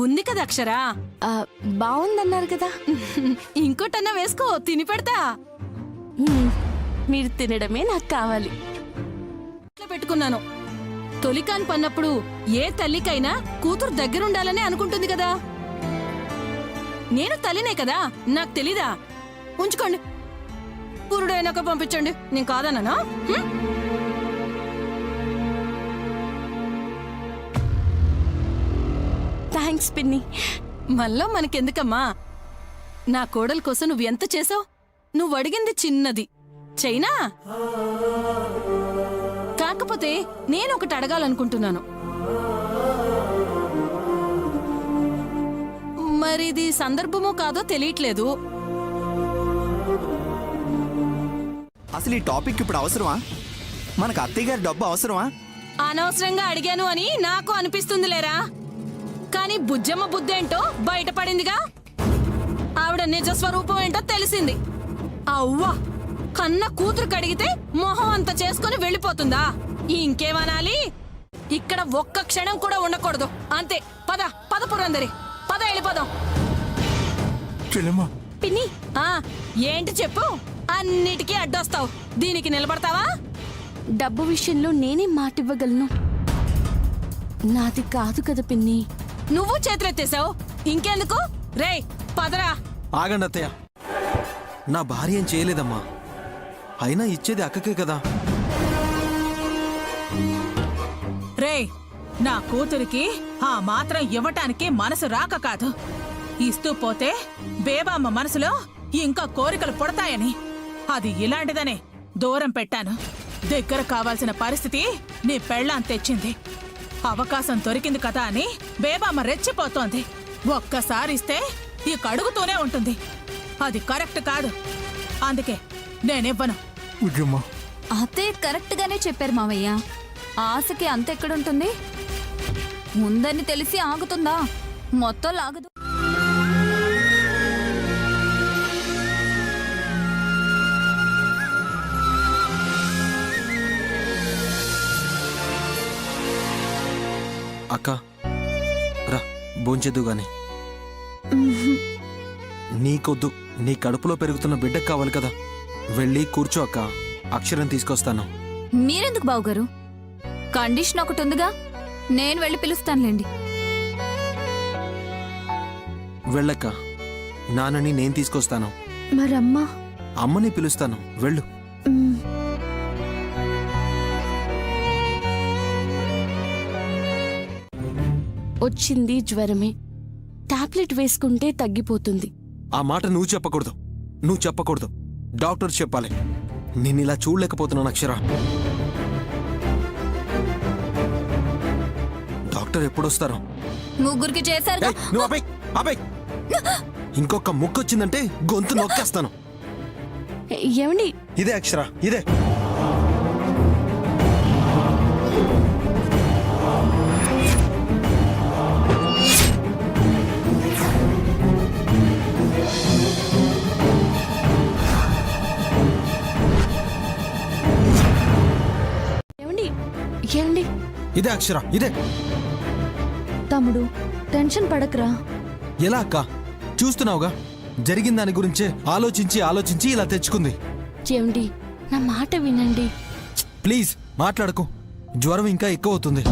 ఉంది కదా అక్షరా. ఆ, బాగుందన్నారు కదా. ఇంకోటన్నా వేసుకో, తిని పెడతా. ఉమ్, మీరు తినడమే నాకు కావాలి. ఇట్లా పెట్టుకున్నాను. తొలికాన్ పన్నప్పుడు ఏ తల్లికైనా కూతురు దగ్గరుండాలని అనుకుంటుంది కదా. నేను తల్లినే కదా, నాకు తెలీదా? ఉంచుకోండి, పురుడైనాక పంపించండి. నేను కాదన్నానా? థ్యాంక్స్ పిన్ని. మళ్ళా మనకెందుకమ్మా? నా కోడల కోసం నువ్వు ఎంత చేసావు? నువ్వు అడిగింది చిన్నది, చైనా. కాకపోతే నేను ఒకటి అడగాలనుకుంటున్నాను. మరిది సందర్భమో కాదో తెలియట్లేదు. అసలు ఈ టాపిక్ ఇప్పుడు అవసరమా? మనకు అత్తయ్య గారి డబ్బు అవసరమా? అనవసరంగా అడిగాను అని నాకు అనిపిస్తుంది లేరా. కానీ బుజ్జమ్మ బుద్ధేంటో బయటపడిందిగా. ఆవిడ నిజ స్వరూపం ఏంటో తెలిసింది. అవ్వా, కన్న కూతురు కడిగితే మొహం అంత చేసుకుని వెళ్ళిపోతుందా? ఇంకేమనాలి? ఇక్కడ ఒక్క క్షణం కూడా ఉండకూడదు, అంతే. పద పద పురందరి, పద వెళ్ళిపోదాం. చెల్లెమ్మా, పిన్ని ఆ, ఏంటి చెప్పు? అన్నిటికీ అడ్డొస్తావు, దీనికి నిలబడతావా? డబ్బు విషయంలో నేనే మాటివ్వగలను. నాది కాదు కదా పిన్ని. నువ్వు చేతులెత్తేసావు, ఇంకెందుకు? రేయ్ పదరా. ఆగండి అత్తయ్య, నా భార్య ఏం చేయలేదమ్మా. అయినా ఇచ్చేది అక్కకే కదా. రేయ్, నా కూతురికి ఆ మాత్రం ఇవ్వటానికి మనసు రాక కాదు, ఇస్తూ పోతే బేబామ్మ మనసులో ఇంకా కోరికలు పుడతాయని. అది ఇలాంటిదనే దూరం పెట్టాను. దగ్గర కావాల్సిన పరిస్థితి నీ పెళ్ళాం తెచ్చింది. అవకాశం దొరికింది కదా అని బేబామ్మ రెచ్చిపోతోంది. ఒక్కసారి ఇస్తే ఇక అడుగుతూనే ఉంటుంది. అది కరెక్ట్ కాదు, అందుకే నేనివ్వను. ఉజ్జమ్మా, అతే కరెక్ట్ గానే చెప్పారు మావయ్య. ఆశకి అంతెక్కడుంటుంది? ముందని తెలిసి ఆగుతుందా? మొత్తం లాగదు. అక్క రా, భోంచేద్దు గాని. నీకొద్దు, నీ కడుపులో పెరుగుతున్న బిడ్డకు కావాలి కదా. వెళ్ళి కూర్చో అక్క, అక్షరం తీసుకొస్తాను. మీరెందుకు బావుగారు? కండిషన్ ఒకటి ఉందిగా, నేను వెళ్ళి పిలుస్తానులేండి. వెళ్ళక్క, నాన్నని నేను తీసుకొస్తాను. మరమ్మా? అమ్మని పిలుస్తాను, వెళ్ళు. మ్, వచ్చింది జ్వరమే, టాబ్లెట్ వేసుకుంటే తగ్గిపోతుంది. ఆ మాట నువ్వు చెప్పకూడదు, నువ్వు చెప్పకూడదు. డాక్టర్ చెప్పాలి. నేను ఇలా చూడలేకపోతున్నాను అక్షర. డాక్టర్ ఎప్పుడొస్తారో? ముగ్గురికి చేశారుగా. ఏయ్, నువ్వు ఆపేయ్, ఆపేయ్. ఇంకొక ముక్కొచ్చిందంటే గొంతు నొక్కేస్తాను. ఏమండి? ఇదే అక్షర, ఇదే. ఏమండి? ఏమండి? ఇదే అక్షర, ఇదే. తమ్ముడు, టెన్షన్ పడకరా. ఎలా అక్క? చూస్తున్నావుగా, జరిగిన దాని గురించే ఆలోచించి ఆలోచించి ఇలా తెచ్చుకుంది. ఏమండి, నా మాట వినండి. ప్లీజ్ మాట్లాడకు, జ్వరం ఇంకా ఎక్కువ అవుతుంది.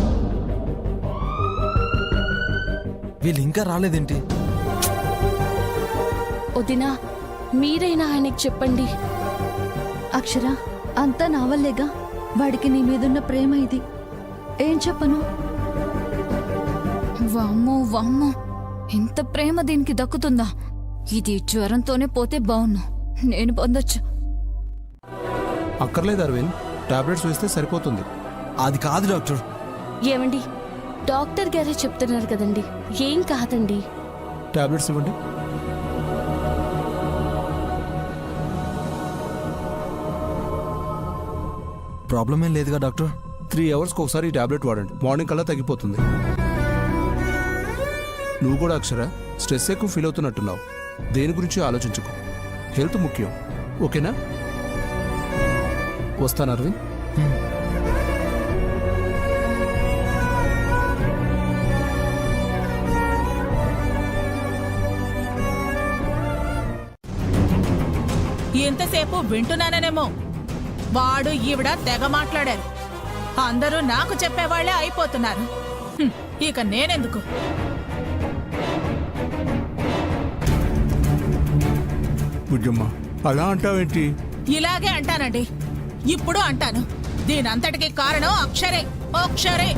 వీళ్ళు ఇంకా రాలేదేంటి? వదినా, మీరైనా ఆయనకి చెప్పండి. అక్షర, అంతా నా వల్లేగా. వాడికి నీ మీదున్న ప్రేమ ఇది. ఏం చెప్పను? వామ్మో వామ్మో, ఇంత ప్రేమ దీనికి దక్కుతుందా? ఇది జ్వరంతోనే పోతే బావున్నా, నేను పొందొచ్చు. అక్కర్లేదు అరవింద్, టాబ్లెట్స్ వేస్తే సరిపోతుంది. అది కాదు డాక్టర్. ఏమండి, డాక్టర్ గారే చెప్తున్నారు కదండి, ఏం కాదండి. టాబ్లెట్స్ ఇవ్వండి. ప్రాబ్లం ఏం లేదుగా డాక్టర్. 3 అవర్స్కి ఒకసారి ఈ టాబ్లెట్ వాడండి. మార్నింగ్ కల్లా తగ్గిపోతుంది. నువ్వు కూడా అక్షర స్ట్రెస్ ఎక్కువ ఫీల్ అవుతున్నట్టున్నావు. దేని గురించి ఆలోచించుకో, హెల్త్ ముఖ్యం. ఓకేనా? వస్తాను అరవింద్. ఎంతసేపు వింటున్నాననేమో, వాడు ఈవిడ తెగ మాట్లాడారు. అందరూ నాకు చెప్పేవాళ్లే అయిపోతున్నారు. ఇక నేనెందుకు? బుజ్జమ్మ, అలా అంటావేంటి? ఇలాగే అంటానండి, ఇప్పుడు అంటాను. దీనంతటికి కారణం అక్షరే. అక్షరే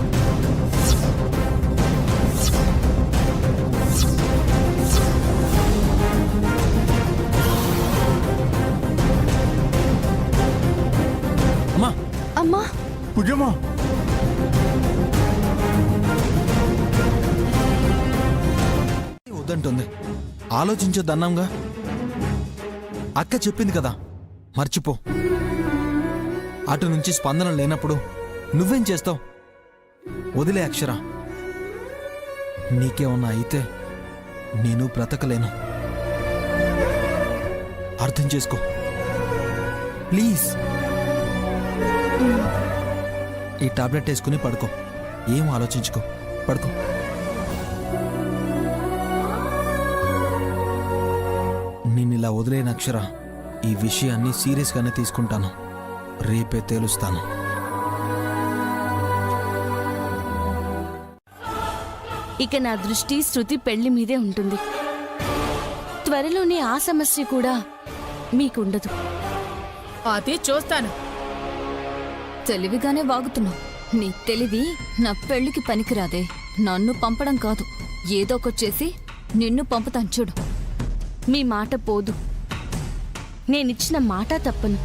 అమ్మా, అమ్మా, బుజ్జమ్మ, వద్దంటుంది. ఆలోచించొద్దన్నాంగా. అక్క చెప్పింది కదా, మర్చిపో. అటు నుంచి స్పందన లేనప్పుడు నువ్వేం చేస్తావు? వదిలే అక్షర. నీకేమన్నా అయితే నేను బ్రతకలేను. అర్థం చేసుకో ప్లీజ్. ఈ టాబ్లెట్ వేసుకుని పడుకో. ఏం ఆలోచించుకో, పడుకో. నేనిలా వదిలేని అక్షర, ఈ విషయాన్ని సీరియస్గానే తీసుకుంటాను. రేపే తేలుస్తాను. ఇక నా దృష్టి శృతి పెళ్లి మీదే ఉంటుంది. త్వరలోనే ఆ సమస్య కూడా మీకుండదు. అది చూస్తాను. తెలివిగానే వాగుతున్నావు. నీ తెలివి నా పెళ్లికి పనికిరాదే. నన్ను పంపడం కాదు, ఏదో ఒకటి చేసి నిన్ను పంపుతాను చూడు. మీ మాట పోదు. నేనిచ్చిన మాట తప్పను.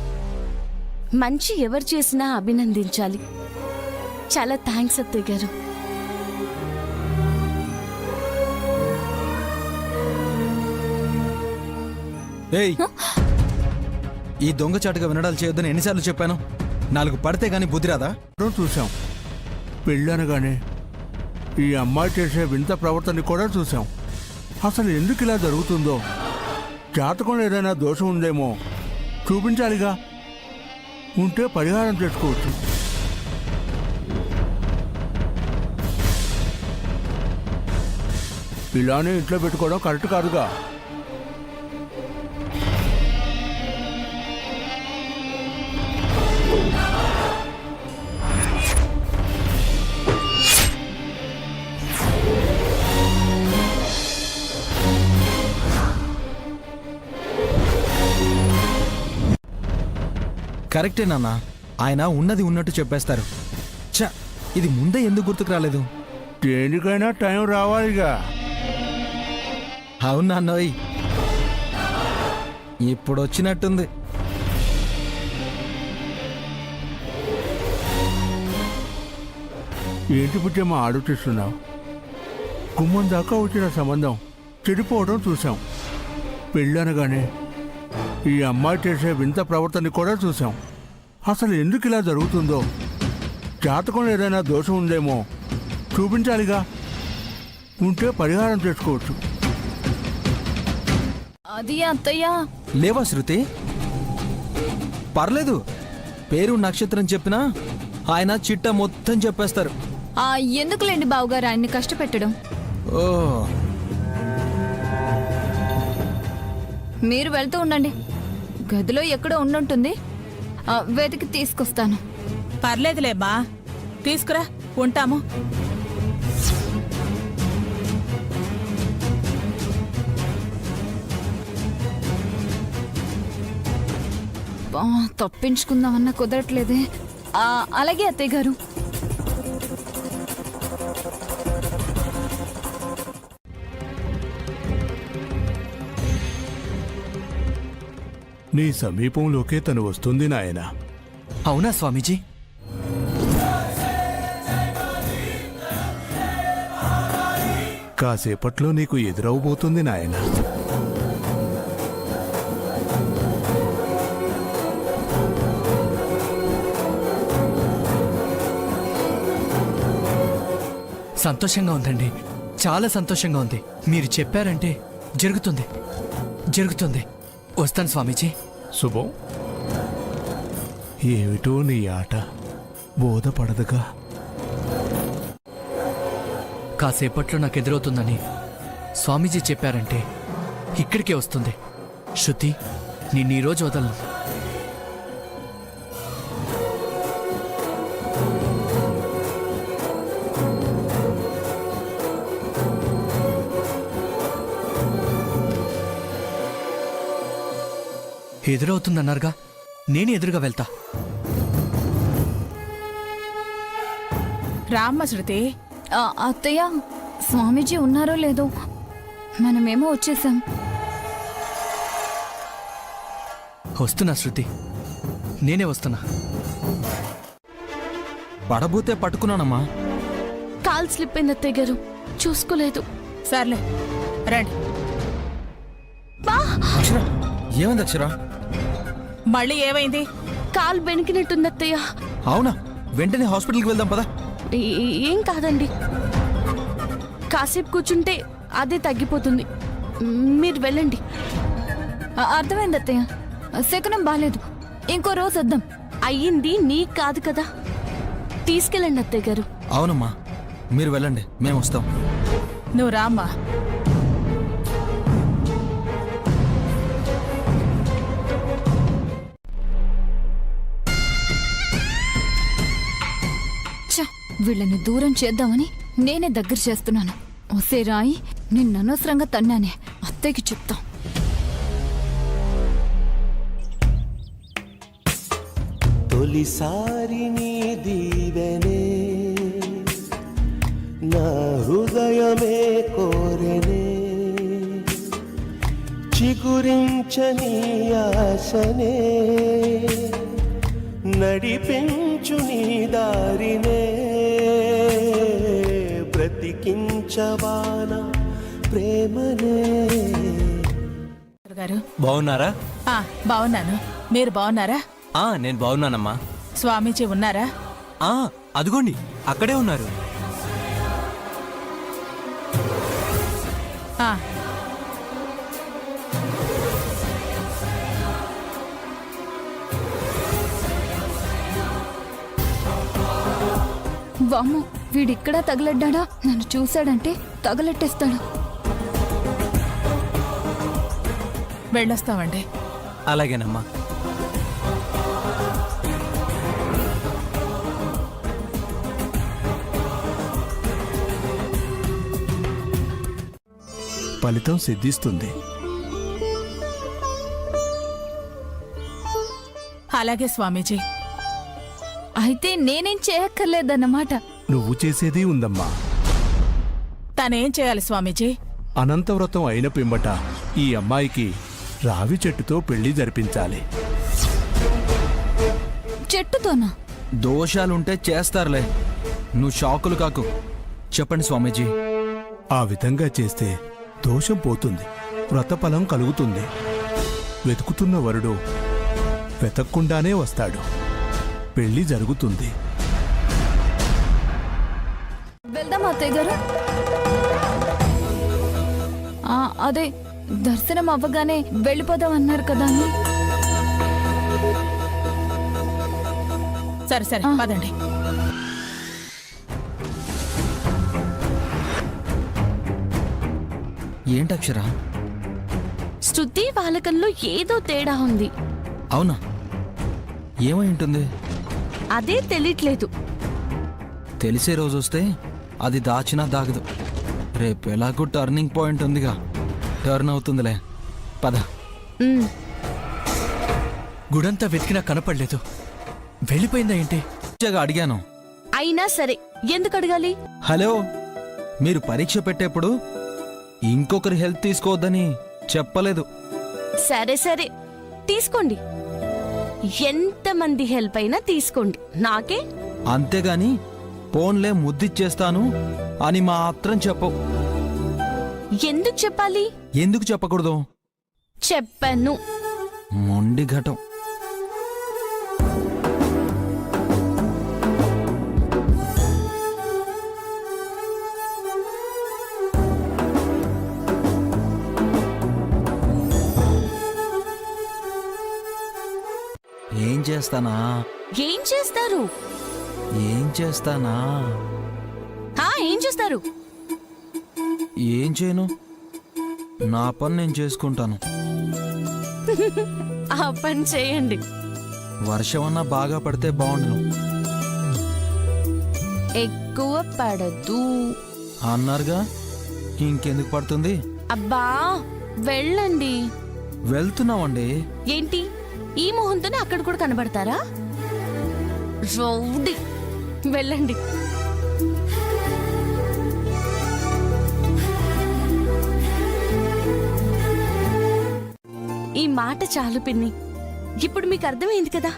మంచి ఎవరు చేసినా అభినందించాలి. చాలా థ్యాంక్స్ అత్తయ్య గారు. ఏయ్, ఈ దొంగచాటుగా వినడాలు చేయొద్దని ఎన్నిసార్లు చెప్పాను? 4 పడితే గాని బుద్ధి రాదా? చూసాం. పెళ్ళనగానే ఈ అమ్మాయి చేసే వింత ప్రవర్తన కూడా చూసాం. అసలు ఎందుకు ఇలా జరుగుతుందో, జాతకంలో ఏదైనా దోషం ఉందేమో చూపించాలిగా. ఉంటే పరిహారం చేసుకోవచ్చు. ఇలానే ఇంట్లో పెట్టుకోవడం కరెక్ట్ కాదుగా. కరెక్టే నాన్న, ఆయన ఉన్నది ఉన్నట్టు చెప్పేస్తారు. ఛ, ఇది ముందే ఎందుకు గుర్తుకు రాలేదు? దేనికైనా టైం రావాలిగా. అవునా నోయ్, ఇప్పుడు వచ్చినట్టుంది. ఏంటి బుజ్జమ్మ ఆలోచిస్తున్నావు? గుమ్మం దాకా వచ్చిన సంబంధం చెడిపోవడం చూసాం. పెళ్ళనగానే ఈ అమ్మాయి చేసే వింత ప్రవర్తన కూడా చూసాం. అసలు ఎందుకు ఇలా జరుగుతుందో, జాతకంలో ఏదైనా దోషం ఉందేమో చూపించాలిగా. ఉంటే పరిహారం చేసుకోవచ్చు. అది అత్తయ్య. లేవా శృతి? పర్లేదు, పేరు నక్షత్రం చెప్పినా ఆయన చిట్ట మొత్తం చెప్పేస్తారు. ఎందుకులేండి బావుగారు ఆయన్ని కష్టపెట్టడం. ఓ, మీరు వెళ్తూ ఉండండి, గదిలో ఎక్కడో ఉండుంటుంది, వెతికి తీసుకొస్తాను. పర్లేదులేమ్మా, తీసుకురా, ఉంటాము. తప్పించుకుందామన్నా కుదరట్లేదే. అలాగే అత్తయ్య గారు. నీ సమీపంలోకే తను వస్తుంది నాయనా. అవునా స్వామీజీ? కాసేపట్లో నీకు ఎదురవబోతుంది నాయన. సంతోషంగా ఉందండి, చాలా సంతోషంగా ఉంది. మీరు చెప్పారంటే జరుగుతుంది, జరుగుతుంది. వస్తాను స్వామీజీ. శుభం. ఏమిటో నీ ఆట బోధపడదుగా. కాసేపట్లో నాకు ఎదురవుతుందని స్వామీజీ చెప్పారంటే ఇక్కడికే వస్తుంది. శృతి, నిన్ను ఈరోజు వదలను. ఎదురవుతుందన్నారుగా, నేనే ఎదురుగా వెళ్తా. రామ్మ శృతి. అత్తయ్య, స్వామీజీ ఉన్నారో లేదో, మనమేమో వచ్చేసాం. వస్తున్నా శృతి, నేనే వస్తున్నా. పడబోతే పట్టుకున్నానమ్మా. కాల్ స్లిప్ అయింది అత్తయ్య గారు, చూసుకోలేదు. సర్లే రండి. అక్షర, ఏమైంది అక్షర? మళ్ళీ ఏమైంది? కాల్ బెనికినట్టుంది అత్తయ్య. అవునా? వెంటనే హాస్పిటల్కి వెళ్దాం పదా. ఏం కాదండి, కాసేపు కూర్చుంటే అదే తగ్గిపోతుంది. మీరు వెళ్ళండి. అర్థమైంది అత్తయ్య, శకునం బాలేదు, ఇంకో రోజు వద్దాం. అయ్యింది నీకు కాదు కదా, తీసుకెళ్ళండి అత్తయ్య గారు. అవునమ్మా, మీరు వెళ్ళండి, మేము వస్తాం. నువ్వు రామ్మా. వీళ్ళని దూరం చేద్దామని నేనే దగ్గర చేస్తున్నాను. ఒసే రాయి, నిన్ను అనవసరంగా తన్నానే, అత్తయ్యకి చెప్తా. తొలిసారి నీ దీవెనే నా హృదయమే కోరెనే, చిగురించని ఆశనే నడిపించు నీ దారినే, బ్రతికించవాన ప్రేమనే. గారు బాగున్నారా? బాగున్నాను, మీరు బాగున్నారా? నేను బాగున్నానమ్మా. స్వామీజీ ఉన్నారా? అదిగోండి, అక్కడే ఉన్నారు. వామ్మో, వీడిక్కడా తగలడ్డా? నన్ను చూశాడంటే తగలెట్టేస్తాడు. వెళ్ళొస్తామండి. అలాగేనమ్మా. ఫలితం సిద్ధిస్తుంది. అలాగే స్వామీజీ. అయితే నేనేం చేయక్కర్లేదన్నమాట. నువ్వు చేసేది ఉందమ్మా. తనేం చేయాలి స్వామీజీ? అనంతవ్రతం అయిన పిమ్మట ఈ అమ్మాయికి రావి చెట్టుతో పెళ్లి జరిపించాలి. చెట్టుతోనా? దోషాలుంటే చేస్తారులే, నువ్వు షాకులు కాకు. చెప్పండి స్వామీజీ. ఆ విధంగా చేస్తే దోషం పోతుంది, వ్రతఫలం కలుగుతుంది. వెతుకుతున్న వరుడు వెతక్కుండానే వస్తాడు, పెళ్లి జరుగుతుంది. వెళ్దాం అత్తయ్య గారు. అదే దర్శనం అవ్వగానే వెళ్ళిపోదాం అన్నారు కదా. సరే సరే, పదండి. ఏంటక్షరా? శృతి బాలకంలో ఏదో తేడా ఉంది. అవునా? ఏమై ఉంటుంది? అదే తెలియట్లేదు. తెలిసే రోజు వస్తే అది దాచినా దాగదు. రేపు ఎలాగో టర్నింగ్ పాయింట్ ఉందిగా, టర్న్ అవుతుందిలే. పద. గుడంతా వెతికినా కనపడలేదు. వెళ్ళిపోయిందా ఏంటి? డైరెక్ట్గా అడిగాను. అయినా సరే ఎందుకు అడగాలి? హలో, మీరు పరీక్ష పెట్టేప్పుడు ఇంకొకరి హెల్ప్ తీసుకోవద్దని చెప్పలేదు. సరే సరే తీసుకోండి, ఎంతమంది హెల్ప్ అయినా తీసుకోండి, నాకే. అంతేగాని ఫోన్లే ముద్దిచ్చేస్తాను అని మాత్రం చెప్పవు. ఎందుకు చెప్పాలి? ఎందుకు చెప్పకూడదు? చెప్పాను. మొండి ఘటం. ఏం చేస్తానా? ఏం చేస్తారు? ఏం చేస్తానా? ఏం చేస్తారు? ఏం చేయను, నా పని నేను చేసుకుంటాను. ఆ పని చేయండి. వర్షమన్నా బాగా పడితే బాగుండును. ఎక్కువ పడదు అన్నారుగా, ఇంకెందుకు పడుతుంది? అబ్బా వెళ్ళండి. వెళ్తున్నామండి. ఏంటి ఈ మొహంతోనే అక్కడ కూడా కనబడతారా? రౌడీ, వెళ్ళండి. ఈ మాట చాలు పిన్ని, ఇప్పుడు మీకు అర్థమైంది కదా.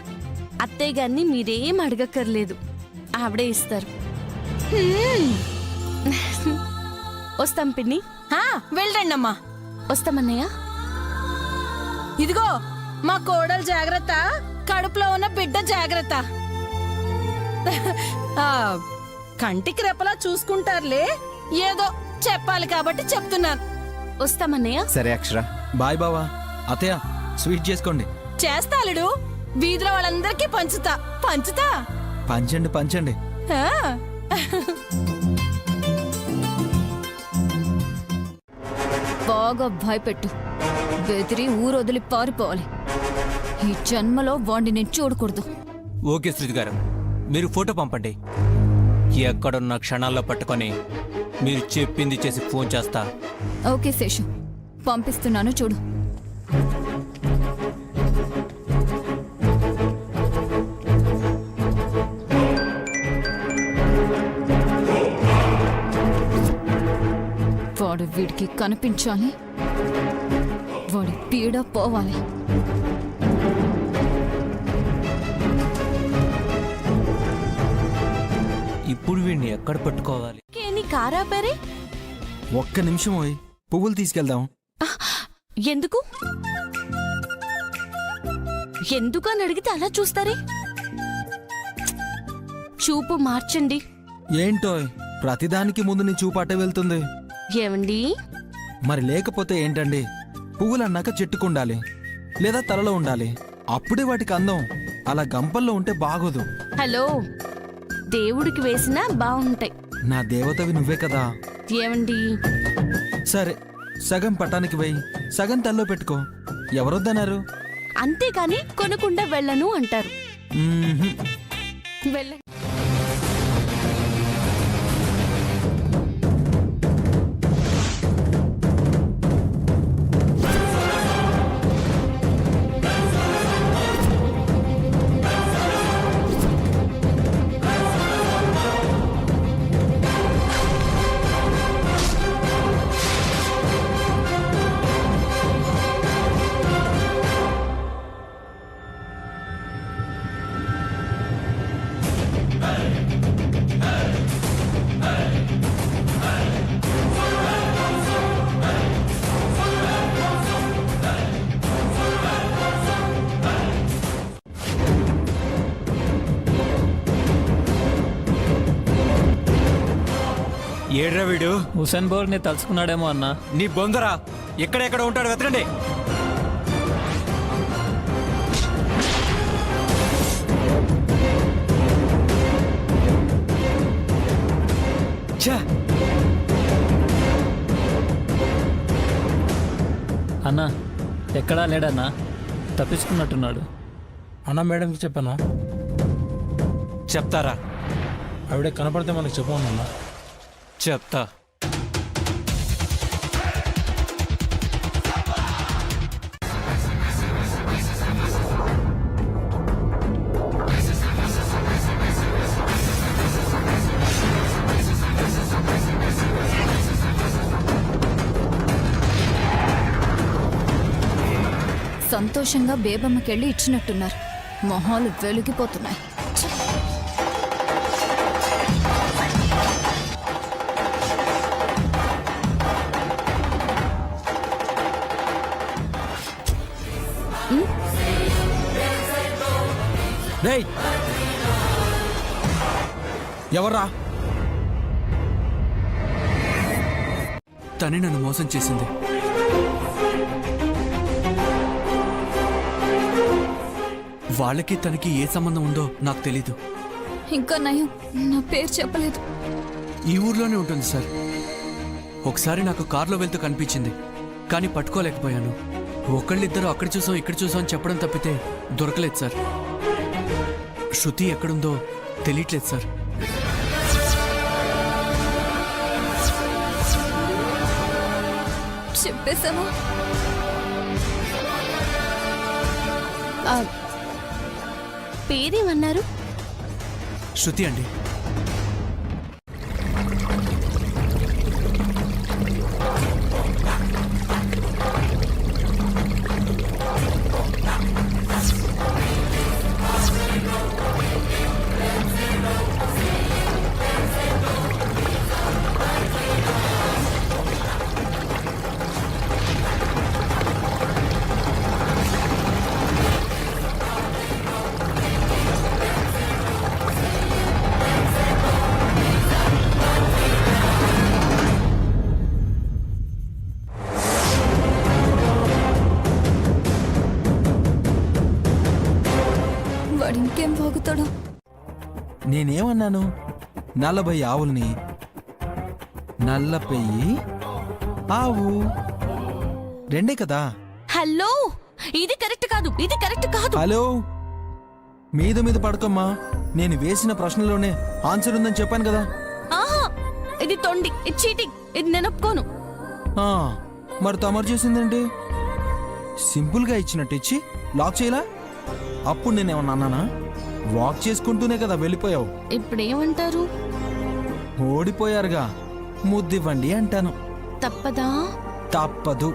అత్తయ్య గారిని మీరేం అడగక్కర్లేదు, ఆవిడే ఇస్తారు. వస్తాం పిన్ని. వెళ్ళండి అమ్మా. వస్తామన్నయ్య. ఇదిగో మా కోడలు జాగ్రత్త, కడుపులో ఉన్న బిడ్డ జాగ్రత్త. కంటికి రెప్పలా చూసుకుంటారులే, ఏదో చెప్పాలి కాబట్టి చెప్తున్నాను. వస్తామన్నయ్య. సరే అక్షర. బాయ్ బావా. అత్తయ్య స్వీట్ చేసుకోండి. చేస్తాలుడు, వీధిలో వాళ్ళందరికీ పంచుతా. పంచండి పంచండి. ఆ. బాగా భయపెట్టు, బెదిరి ఊరొదిలి పారిపోవాలి. ఈ జన్మలో వాణ్ణి నేను చూడకూడదు. ఓకే శృతి గారు, మీరు ఫోటో పంపండి. ఎక్కడున్న క్షణాల్లో పట్టుకొని మీరు చెప్పింది చేసి ఫోన్ చేస్తా. ఓకే శేషు, పంపిస్తున్నాను చూడు. వాడు వీడికి కనిపించాలి, వాడి పీడ పోవాలి. ఇప్పుడు వీడిని ఎక్కడ పట్టుకోవాలి? కారాపరే. ఒక్క నిమిషం పోయి పువ్వులు తీసుకెళ్దాం. ఎందుకు? ఎందుకు అని అడిగితే అలా చూస్తారే? చూపు మార్చండి. ఏంటో ప్రతిదానికి ముందు నీ చూపాటే వెళ్తుంది. ఏమండి? మరి లేకపోతే ఏంటండి? పువ్వులన్నాక చెట్టుకుండాలి, లేదా తలలో ఉండాలి, అప్పుడే వాటికి అందం. అలా గంపల్లో ఉంటే బాగోదు. హలో, దేవుడికి వేసినా బాగుంటాయి. నా దేవతవి నువ్వే కదా. ఏమండి? సరే, సగం పటానికి వెయ్యి, సగం తల్లో పెట్టుకో. ఎవరొద్దన్నారు? అంతేకాని కొనకుండా వెళ్ళను అంటారు. మ్మ్హ్మ్. వెళ్ళండి. ఏడ్రా వీడు? హుసేన్ బోల్ట్ ని తలుచుకున్నాడేమో అన్నా. నీ బొందరా, ఎక్కడెక్కడ ఉంటాడు వెతకండి. అన్నా ఎక్కడా లేడన్నా, తప్పించుకున్నట్టున్నాడు. అన్నా మేడంకి చెప్పానా? చెప్తారా? ఆవిడే కనపడితే మనకు చెప్పమన్నా. చెప్తా. సంతోషంగా బేబమ్మకెళ్ళి ఇచ్చినట్టున్నారు. మొహాలు వెలిగిపోతున్నాయి. రేయ్ ఎవర్రా? తనే నన్ను మోసం చేసింది. వాళ్ళకి తనకి ఏ సంబంధం ఉందో నాకు తెలీదు. ఇంకా నయం నా పేరు చెప్పలేదు. ఈ ఊర్లోనే ఉంటుంది సార్. ఒకసారి నాకు కారులో వెళ్తూ కనిపించింది, కానీ పట్టుకోలేకపోయాను. ఒకళ్ళిద్దరు అక్కడ చూసాం ఇక్కడ చూసాం అని చెప్పడం తప్పితే దొరకలేదు సార్. శృతి ఎక్కడుందో తెలియట్లేదు సార్. చెప్పేశావా? పేరేమన్నారు? శృతి అండి. వాడు ఇంకేం పోగుతాడు? నేనేమన్నాను? 40 ఆవుల్ని, నల్ల పెయ్యి, ఆవు రెండే కదా. హలో, ఇది కరెక్ట్ కాదు, ఇది కరెక్ట్ కాదు. హలో, మీద పడుకోమ్మా. నేను వేసిన ప్రశ్నలోనే ఆన్సర్ ఉందని చెప్పాను కదా. ఆహా, ఇది తొండి, ఇది చీటింగ్, ఇది నేను ఒప్పుకోను. ఆ, మరి తమరు చేసిందేంటి? సింపుల్గా ఇచ్చినట్టు ఇచ్చి లాక్ చేయలా? అప్పుడు నేనేమన్నా అన్నానా? వాక్ చేసుకుంటూనే కదా వెళ్ళిపోయావు. ఇప్పుడేమంటారు? ఓడిపోయారుగా, ముద్దివ్వండి అంటాను. తప్పదా? తప్పదు.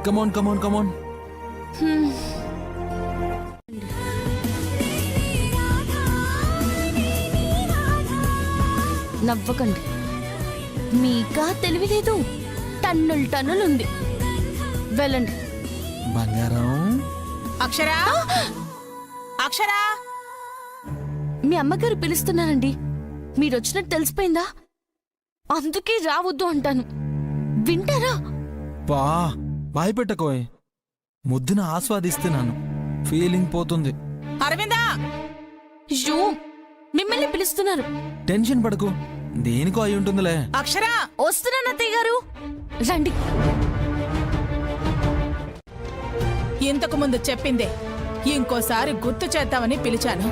Come on come on come on. నవ్వకండి, మీకా తెలివి లేదు. టన్నులుంది. వెళ్ళండి. బంగారం. అక్షరా, అక్షరా, మీ అమ్మగారు పిలుస్తున్నారండి. మీరొచ్చినట్టు తెలిసిపోయిందా? అందుకే రావద్దు అంటాను. వింటారా? బా భయపెట్టకోయ్. ముద్దును ఆస్వాదిస్తున్నాను. ఫీలింగ్ పోతుంది. అరవిందా, అయ్యో, మిమ్మల్ని పిలుస్తున్నారు. టెన్షన్ పడకు, దేనికో అయి ఉంటుందిలే. అక్షరా, వస్తున్నాను అత్తయ్య గారు, రండి. ఇంతకు ముందు చెప్పిందే ఇంకోసారి గుర్తు చేద్దామని పిలిచాను.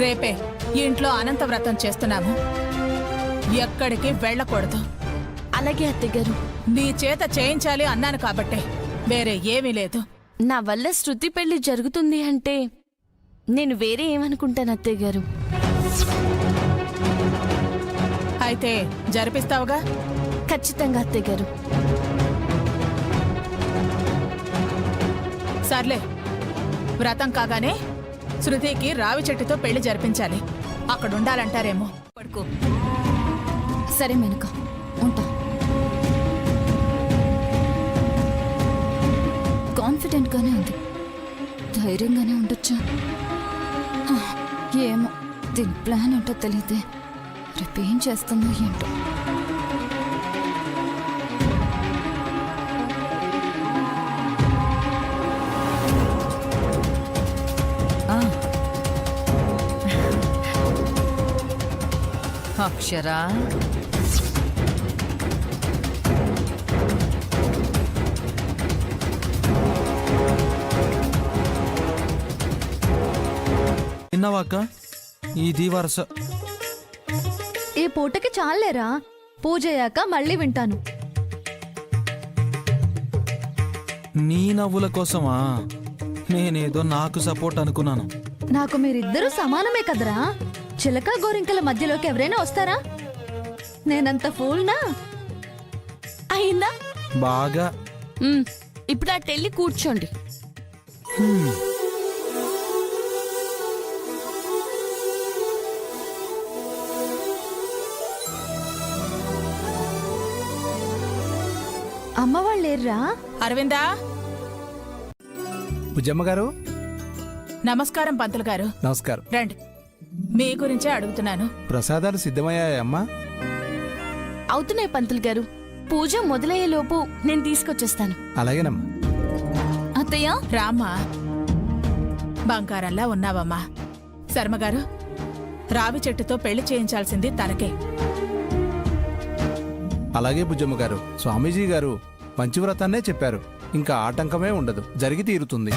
రేపే ఇంట్లో అనంత వ్రతం చేస్తున్నాము. ఎక్కడికి వెళ్ళకూడదు. అలాగే అత్తయ్య గారు. నీ చేత చేయించాలి అన్నాను కాబట్టే, వేరే ఏమీ లేదు. నా వల్ల శృతి పెళ్లి జరుగుతుంది అంటే నేను వేరే ఏమనుకుంటాను అత్తయ్య గారు. అయితే జరిపిస్తావుగా? ఖచ్చితంగా అత్తయ్య గారు. సర్లే, వ్రతం కాగానే శృతికి రావి చెట్టుతో పెళ్లి జరిపించాలి. అక్కడుండాలంటారేమో. పడుకో. సరే మెనక, ఉంటా. కాన్ఫిడెంట్గానే ఉంది. ధైర్యంగానే ఉండొచ్చా? ఏమో, దీని ప్లాన్ ఏంటో తెలియదే. రేపేం చేస్తుందో ఏంటో. అక్షరా, విన్నావాక, ఇది వరుస. ఈ పూటకి చాలేరా, పూజ అయ్యాక మళ్ళీ వింటాను. నీ నవ్వుల కోసమా? నేనేదో నాకు సపోర్ట్ అనుకున్నాను. నాకు మీరిద్దరూ సమానమే కదరా. చిలక గోరింకల మధ్యలోకి ఎవరైనా వస్తారా? నేనంత ఫూల్నా? అయిందా? బాగా. ఇప్పుడు అటు వెళ్ళి కూర్చోండి. అమ్మ వాళ్ళేర్రా? అరవిందా, బుజ్జమ్మ గారు నమస్కారం పంతులు గారు. నమస్కారం. రండి, మీ గురించే అడుగుతున్నాను. ప్రసాదాలు సిద్ధమయ్యాయమ్మా? అవుతున్నాయి పంతులు గారు. పూజ మొదలయ్యేలోపు నేను తీసుకొచ్చేస్తాను. అలాగేనమ్మా. అత్తయ్య, రామ్మా, బంగారంలా ఉన్నావమ్మా. శర్మగారు, రావి చెట్టుతో పెళ్లి చేయించాల్సింది తనకే. అలాగే బుజ్జమ్మ గారు. స్వామీజీ గారు మంచి వ్రతాన్నే చెప్పారు. ఇంకా ఆటంకమే ఉండదు, జరిగి తీరుతుంది.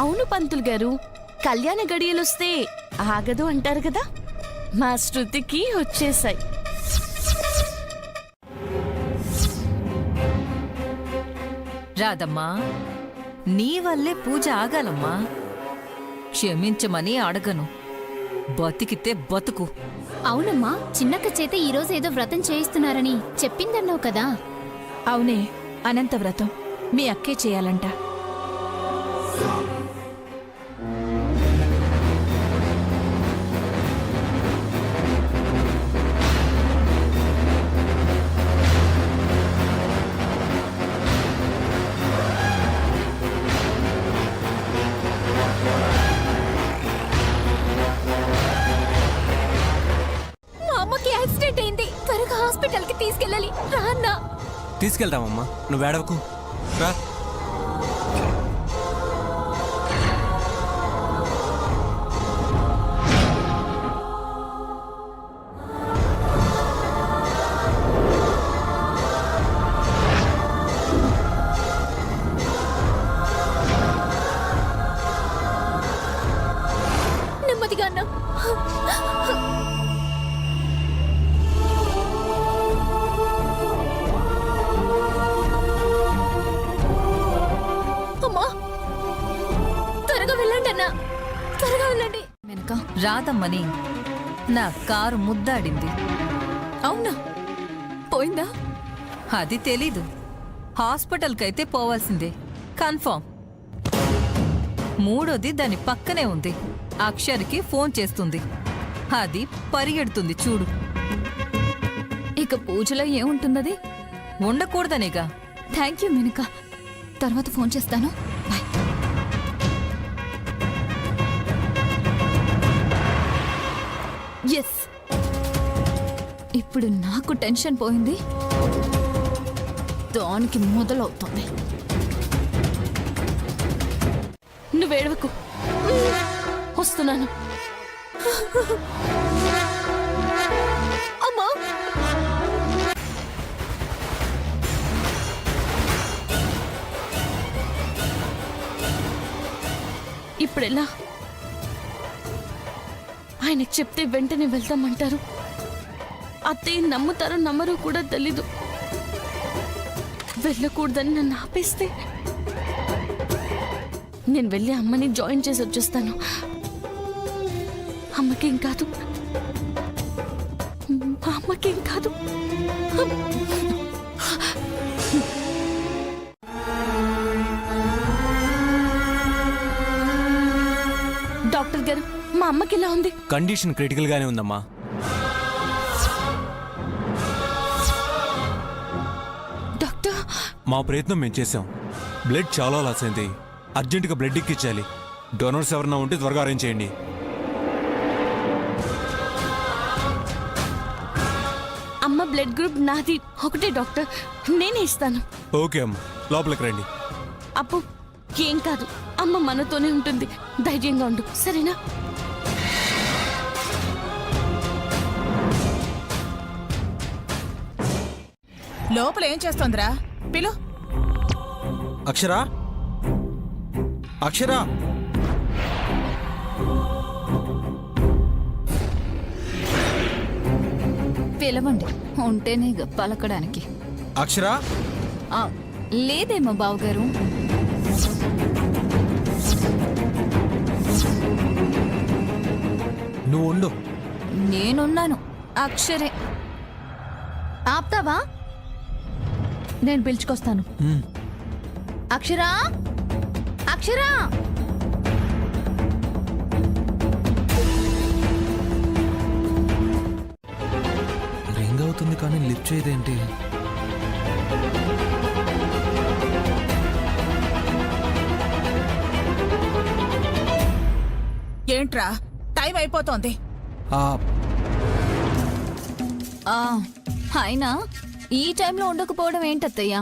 అవును పంతులు గారు, కళ్యాణ గడియలొస్తే ఆగదు అంటారు కదా, మా శృతికి వచ్చేసాయి. రాదమ్మా, నీ వల్లే పూజ ఆగాలమ్మా. క్షమించమని అడగను, బతికితే బతుకు. అవునమ్మా, చిన్నక్క చేత ఈరోజు ఏదో వ్రతం చేయిస్తున్నారని చెప్పిందన్నావు కదా. అవునే, అనంత వ్రతం మీ అక్కే చేయాలంట. మా అమ్మకి యాక్సిడెంట్ అయింది, త్వరగా హాస్పిటల్ కి తీసుకెళ్ళాలి. రా అన్నా. తీసుకెళ్తామమ్మా, నువ్వు ఏడవకు. రా. నెమ్మదిగా అన్నా. అమ్మా, త్వరగా వెళ్ళండి అన్నా, త్వరగా వెళ్ళండి. వెనక రాదమ్మని నా కారు ముద్దాడింది. అవునా? పోయిందా? అది తెలీదు. హాస్పిటల్కైతే పోవాల్సిందే, కన్ఫర్మ్. మూడోది దాని పక్కనే ఉంది. అక్షర్కి ఫోన్ చేస్తుంది, అది పరిగెడుతుంది చూడు. ఇక పూజలో ఏముంటున్నది? ఉండకూడదనేగా. థ్యాంక్ యూ మెనక, తర్వాత ఫోన్ చేస్తాను. బాయ్. ఎస్, ఇప్పుడు నాకు టెన్షన్ పోయింది, దానికి మొదలవుతుంది. నువ్వేడవకు, వస్తున్నాను. అమ్మా, ఇప్పుడెలా? ఆయనకి చెప్తే వెంటనే వెళ్తామంటారు. అత్తయ్య నమ్ముతారో నమ్మరో కూడా తెలీదు. వెళ్ళకూడదని నన్ను ఆపేస్తే నేను వెళ్ళి అమ్మని జాయిన్ చేసి వచ్చేస్తాను. అమ్మకేం కాదు, అమ్మకేం కాదు. డాక్టర్ గారు, మా అమ్మకి ఎలా ఉంది? కండిషన్ క్రిటికల్ గానే ఉందమ్మా. డాక్టర్, మా ప్రయత్నం మేము చేసాం. బ్లడ్ చాలా లాస్ అయింది. అర్జెంటుగా బ్లడ్ ఎక్కించాలి. డోనర్స్ ఎవరన్నా ఉంటే త్వరగా అరేంజ్ చేయండి. అమ్మ బ్లడ్ గ్రూప్ నాది ఒకటే డాక్టర్, నేనే ఇస్తాను. ఓకే అమ్మా, లోపలికి రండి. అప్పు, ఏం కాదు, అమ్మ మనతోనే ఉంటుంది. ధైర్యంగా ఉండు, సరేనా? లోపల ఏం చేస్తోందిరా? పిలు. అక్షరా, అక్షరా. పిలవండి, ఉంటేనే పలకడానికి. అక్షరా, లేదేమో బావగారు. నువ్వు ఉండు. నేనున్నాను, అక్షరే. ఆపుతావా? నేను పిలుచుకొస్తాను. ఉమ్, అక్షరా, అక్షరా! రింగ్ అవుతుంది కానీ లిఫ్ట్ చేయదేంటి? ఏంట్రా టైం అయిపోతోంది. ఆ, అయినా ఈ టైంలో ఉండకపోవడం ఏంటత్తయ్యా?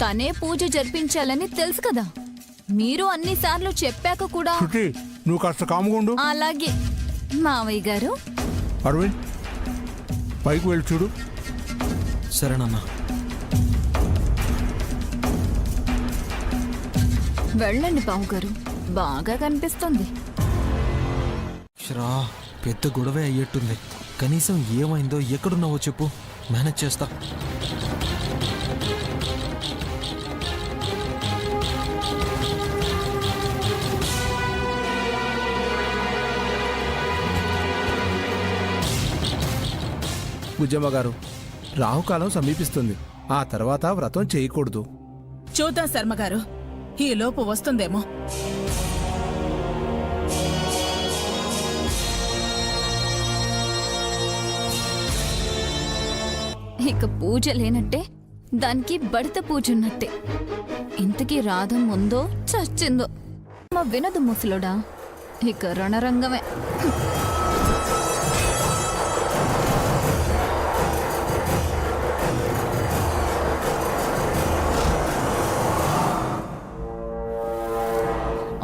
తనే పూజ జరిపించాలని తెలుసు కదా. మీరు అన్నిసార్లు చెప్పాక కూడా. శృతి, నువ్వు కాస్త కాముగా ఉండు. అలాగే మావయ్య గారు. అరవింద్, పైకి వెళ్ళి చూడు. సరేనన్నా. వెళ్ళండి బావగారు, బాగా కనిపిస్తుంది. అక్షరా, పెద్ద గొడవే అయ్యేట్టుంది. కనీసం ఏమైందో ఎక్కడున్నావో చెప్పు, మేనేజ్ చేస్తా. బుజ్జమ్మ గారు, రాహుకాలం సమీపిస్తుంది. ఆ తర్వాత వ్రతం చేయకూడదు. చూద్దాం శర్మగారు, ఈ లోపు వస్తుందేమో. ఇక పూజ లేనట్టే, దానికి బడత పూజ ఉన్నట్టే. ఇంతకీ రాధం ఉందో చచ్చిందో మా వినదు ముసలుడా. ఇక రణరంగమే.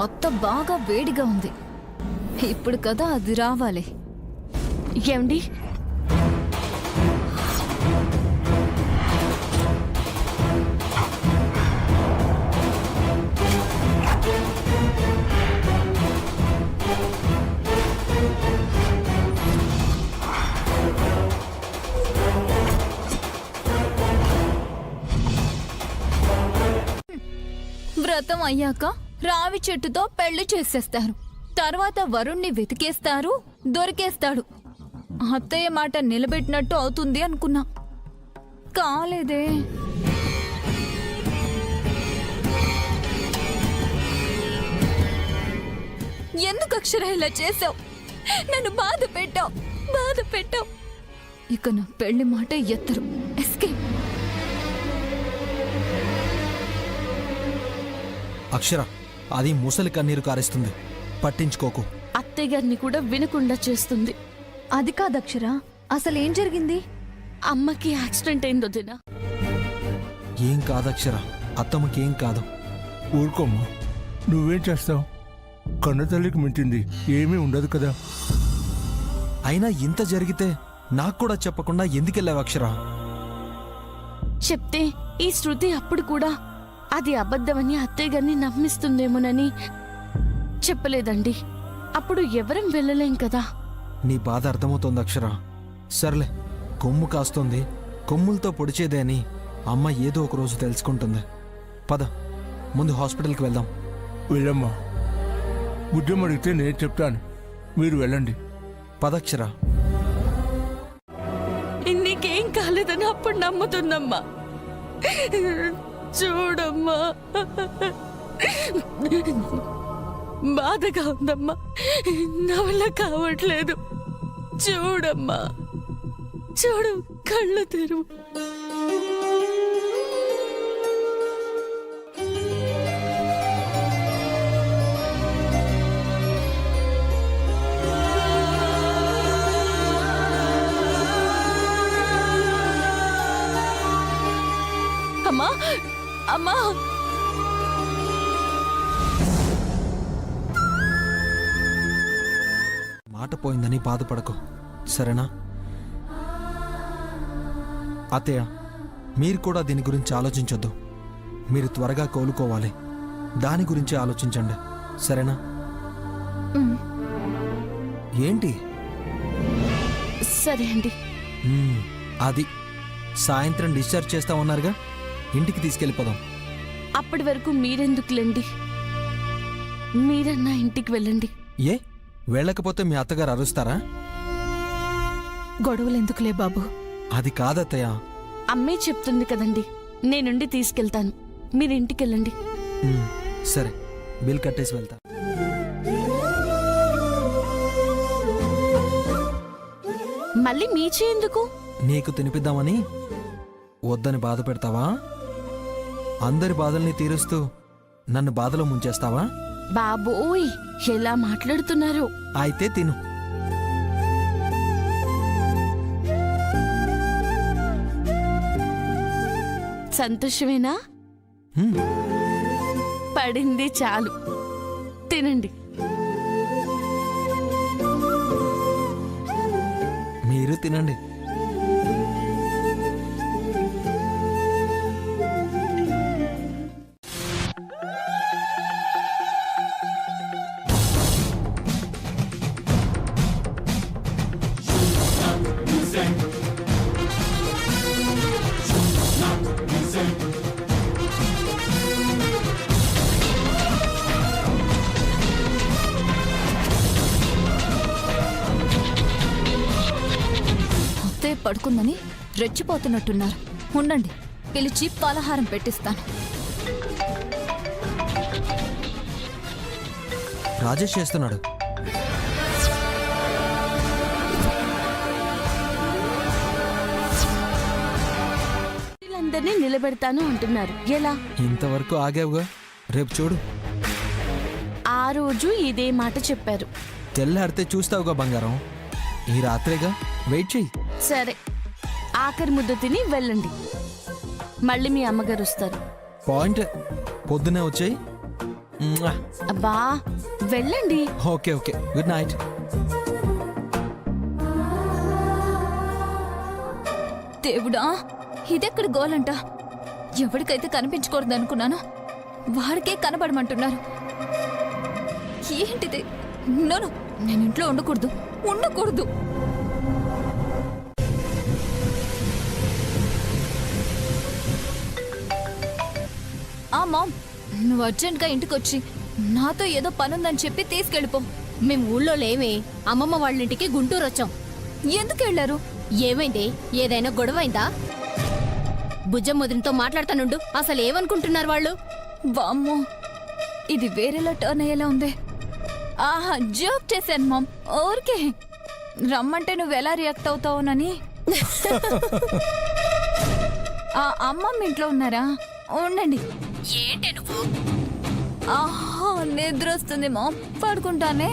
అత్త బాగా వేడిగా ఉంది. ఇప్పుడు కదా అది రావాలి. ఏమండి? వ్రతం అయ్యాక రావి చెట్టుతో పెళ్లి చేసేస్తారు. తర్వాత వరుణ్ణి వెతికేస్తారు, దొరికేస్తాడు. అత్తయ్య మాట నిలబెట్టినట్టు అవుతుంది అనుకున్నా, కాలేదే. ఎందుకు అక్షర ఇలా చేసావు? నన్ను బాధ పెట్టావు. ఇక నా పెళ్లి మాట ఎత్తరు. ఎస్కేప్. అక్షర, అది ముసలి కన్నీరు కారేస్తుంది, పట్టించుకోకు. అత్తయ్య గారిని కూడా వినకుండా చేస్తుంది. అది కాదు అక్షరా, అసలు ఏం జరిగింది? అమ్మకి యాక్సిడెంట్ అయిందో దినా. ఏం కాదు అక్షర, అత్తమ్మకేం కాదు. ఊరుకోమ్మా, నువ్వేం చేస్తావు? కన్న తల్లికి మించింది ఏమీ ఉండదు కదా. అయినా ఇంత జరిగితే నాకు కూడా చెప్పకుండా ఎందుకెళ్ళావు అక్షర? చెప్తే ఈ శృతి అప్పుడు కూడా అది అబద్ధమని అత్తయ్య గారిని నమ్మిస్తుందేమోనని చెప్పలేదండి. అప్పుడు ఎవరం వెళ్ళలేం కదా. నీ బాధ అర్థమవుతోంది అక్షర. సర్లే, కొమ్ము కాస్తోంది, కొమ్ములతో పొడిచేదే అని అమ్మ ఏదో ఒక రోజు తెలుసుకుంటుంది. పద, ముందు హాస్పిటల్కి వెళ్దాం. వెళ్ళమ్మా, బుద్ధం అడిగితే నేను చెప్తాను, మీరు వెళ్ళండి. పదక్షర. నీకేం కాలేదని అప్పుడు నమ్ముతుందమ్మా. చూడమ్మా, బాధగా ఉందమ్మా, నా వల్ల కావట్లేదు. చూడమ్మా, చూడు, కళ్ళు తెరువు. అమ్మా, అమ్మా. మాట పోయిందని బాధపడకు, సరేనా? అత్తయ్య, మీరు కూడా దీని గురించి ఆలోచించొద్దు. మీరు త్వరగా కోలుకోవాలి, దాని గురించి ఆలోచించండి, సరేనా? ఏంటి? సరే అండి. అది సాయంత్రం డిశ్చార్జ్ చేస్తామన్నారుగా, ఇంటికి తీసుకెళ్ళిపోదాం. అప్పటి వరకు మీరెందుకులేండి, మీరన్నా ఇంటికి వెళ్ళండి. ఏ, వెళ్ళకపోతే మీ అత్తగారు అరుస్తారా? గొడవలెందుకులే బాబు. అది కాదత్తయ్య, అమ్మే చెప్తుంది కదండి, నేనుండి తీసుకెళ్తాను. మీరు ఇంటికెళ్ళండి. సరే, బిల్ కట్టేసి వెళ్తా. మళ్ళీ మీ చేయందుకు? నీకు తినిపిద్దామని. వద్దని బాధ పెడతావా? అందరి బాధల్ని తీరుస్తూ నన్ను బాధలో ముంచేస్తావా? బాబోయ్, ఎలా మాట్లాడుతున్నారు? అయితే తిను. సంతోషమేనా? పడింది చాలు, తినండి. మీరు తినండి. పడుకుందని రెచ్చిపోతున్నట్టున్నారు. ఉండండి, పిలిచి పలహారం పెట్టిస్తాను. రాజేష్ చేస్తున్నాడు. వీళ్ళందరినీ నిలబెడతాను అంటున్నారు. ఎలా? ఇంతవరకు ఆగావుగా, రేపు చూడు. ఆ రోజు ఇదే మాట చెప్పారు. తెల్లారితే చూస్తావుగా బంగారం. ఈ రాత్రేగా, వెయిట్ చెయ్యి. సరే, ఆఖరి ముద్ద తిని వెళ్ళండి. మళ్ళీ మీ అమ్మగారు వస్తారు. పాయింట్. పొద్దునే వచ్చాయి. అబ్బా, వెళ్ళండి. Okay okay, good night. దేవుడా, ఇదెక్కడ గోలంట? ఎవరికైతే కనిపించకూడదు అనుకున్నానో వాడికే కనబడమంటున్నారు. ఏంటిది? నోను, నేను ఇంట్లో ఉండకూడదు. ఆ మామ్, నువ్వు అర్జెంట్గా ఇంటికొచ్చి నాతో ఏదో పనుందని చెప్పి తీసుకెళ్ళిపో. మేము ఊళ్ళో లేమే, అమ్మమ్మ వాళ్ళింటికి గుంటూరు వచ్చాం. ఎందుకు వెళ్ళారు? ఏమైంది? ఏదైనా గొడవైందా? భుజం ముదిరితో మాట్లాడతానుండు. అసలు ఏమనుకుంటున్నారు వాళ్ళు? వామ్మో, ఇది వేరేలా టర్న్ అయ్యేలా ఉంది. ఆహా, జోక్ చేశాను మామ్. ఊరికే రమ్మంటే నువ్వు ఎలా రియాక్ట్ అవుతావునని. ఆ అమ్మమ్మ ఇంట్లో ఉన్నారా? ఉండండి. ఏంటి నువ్వు? ఆహా, నిద్ర వస్తుంది మామ్, పడుకుంటానే.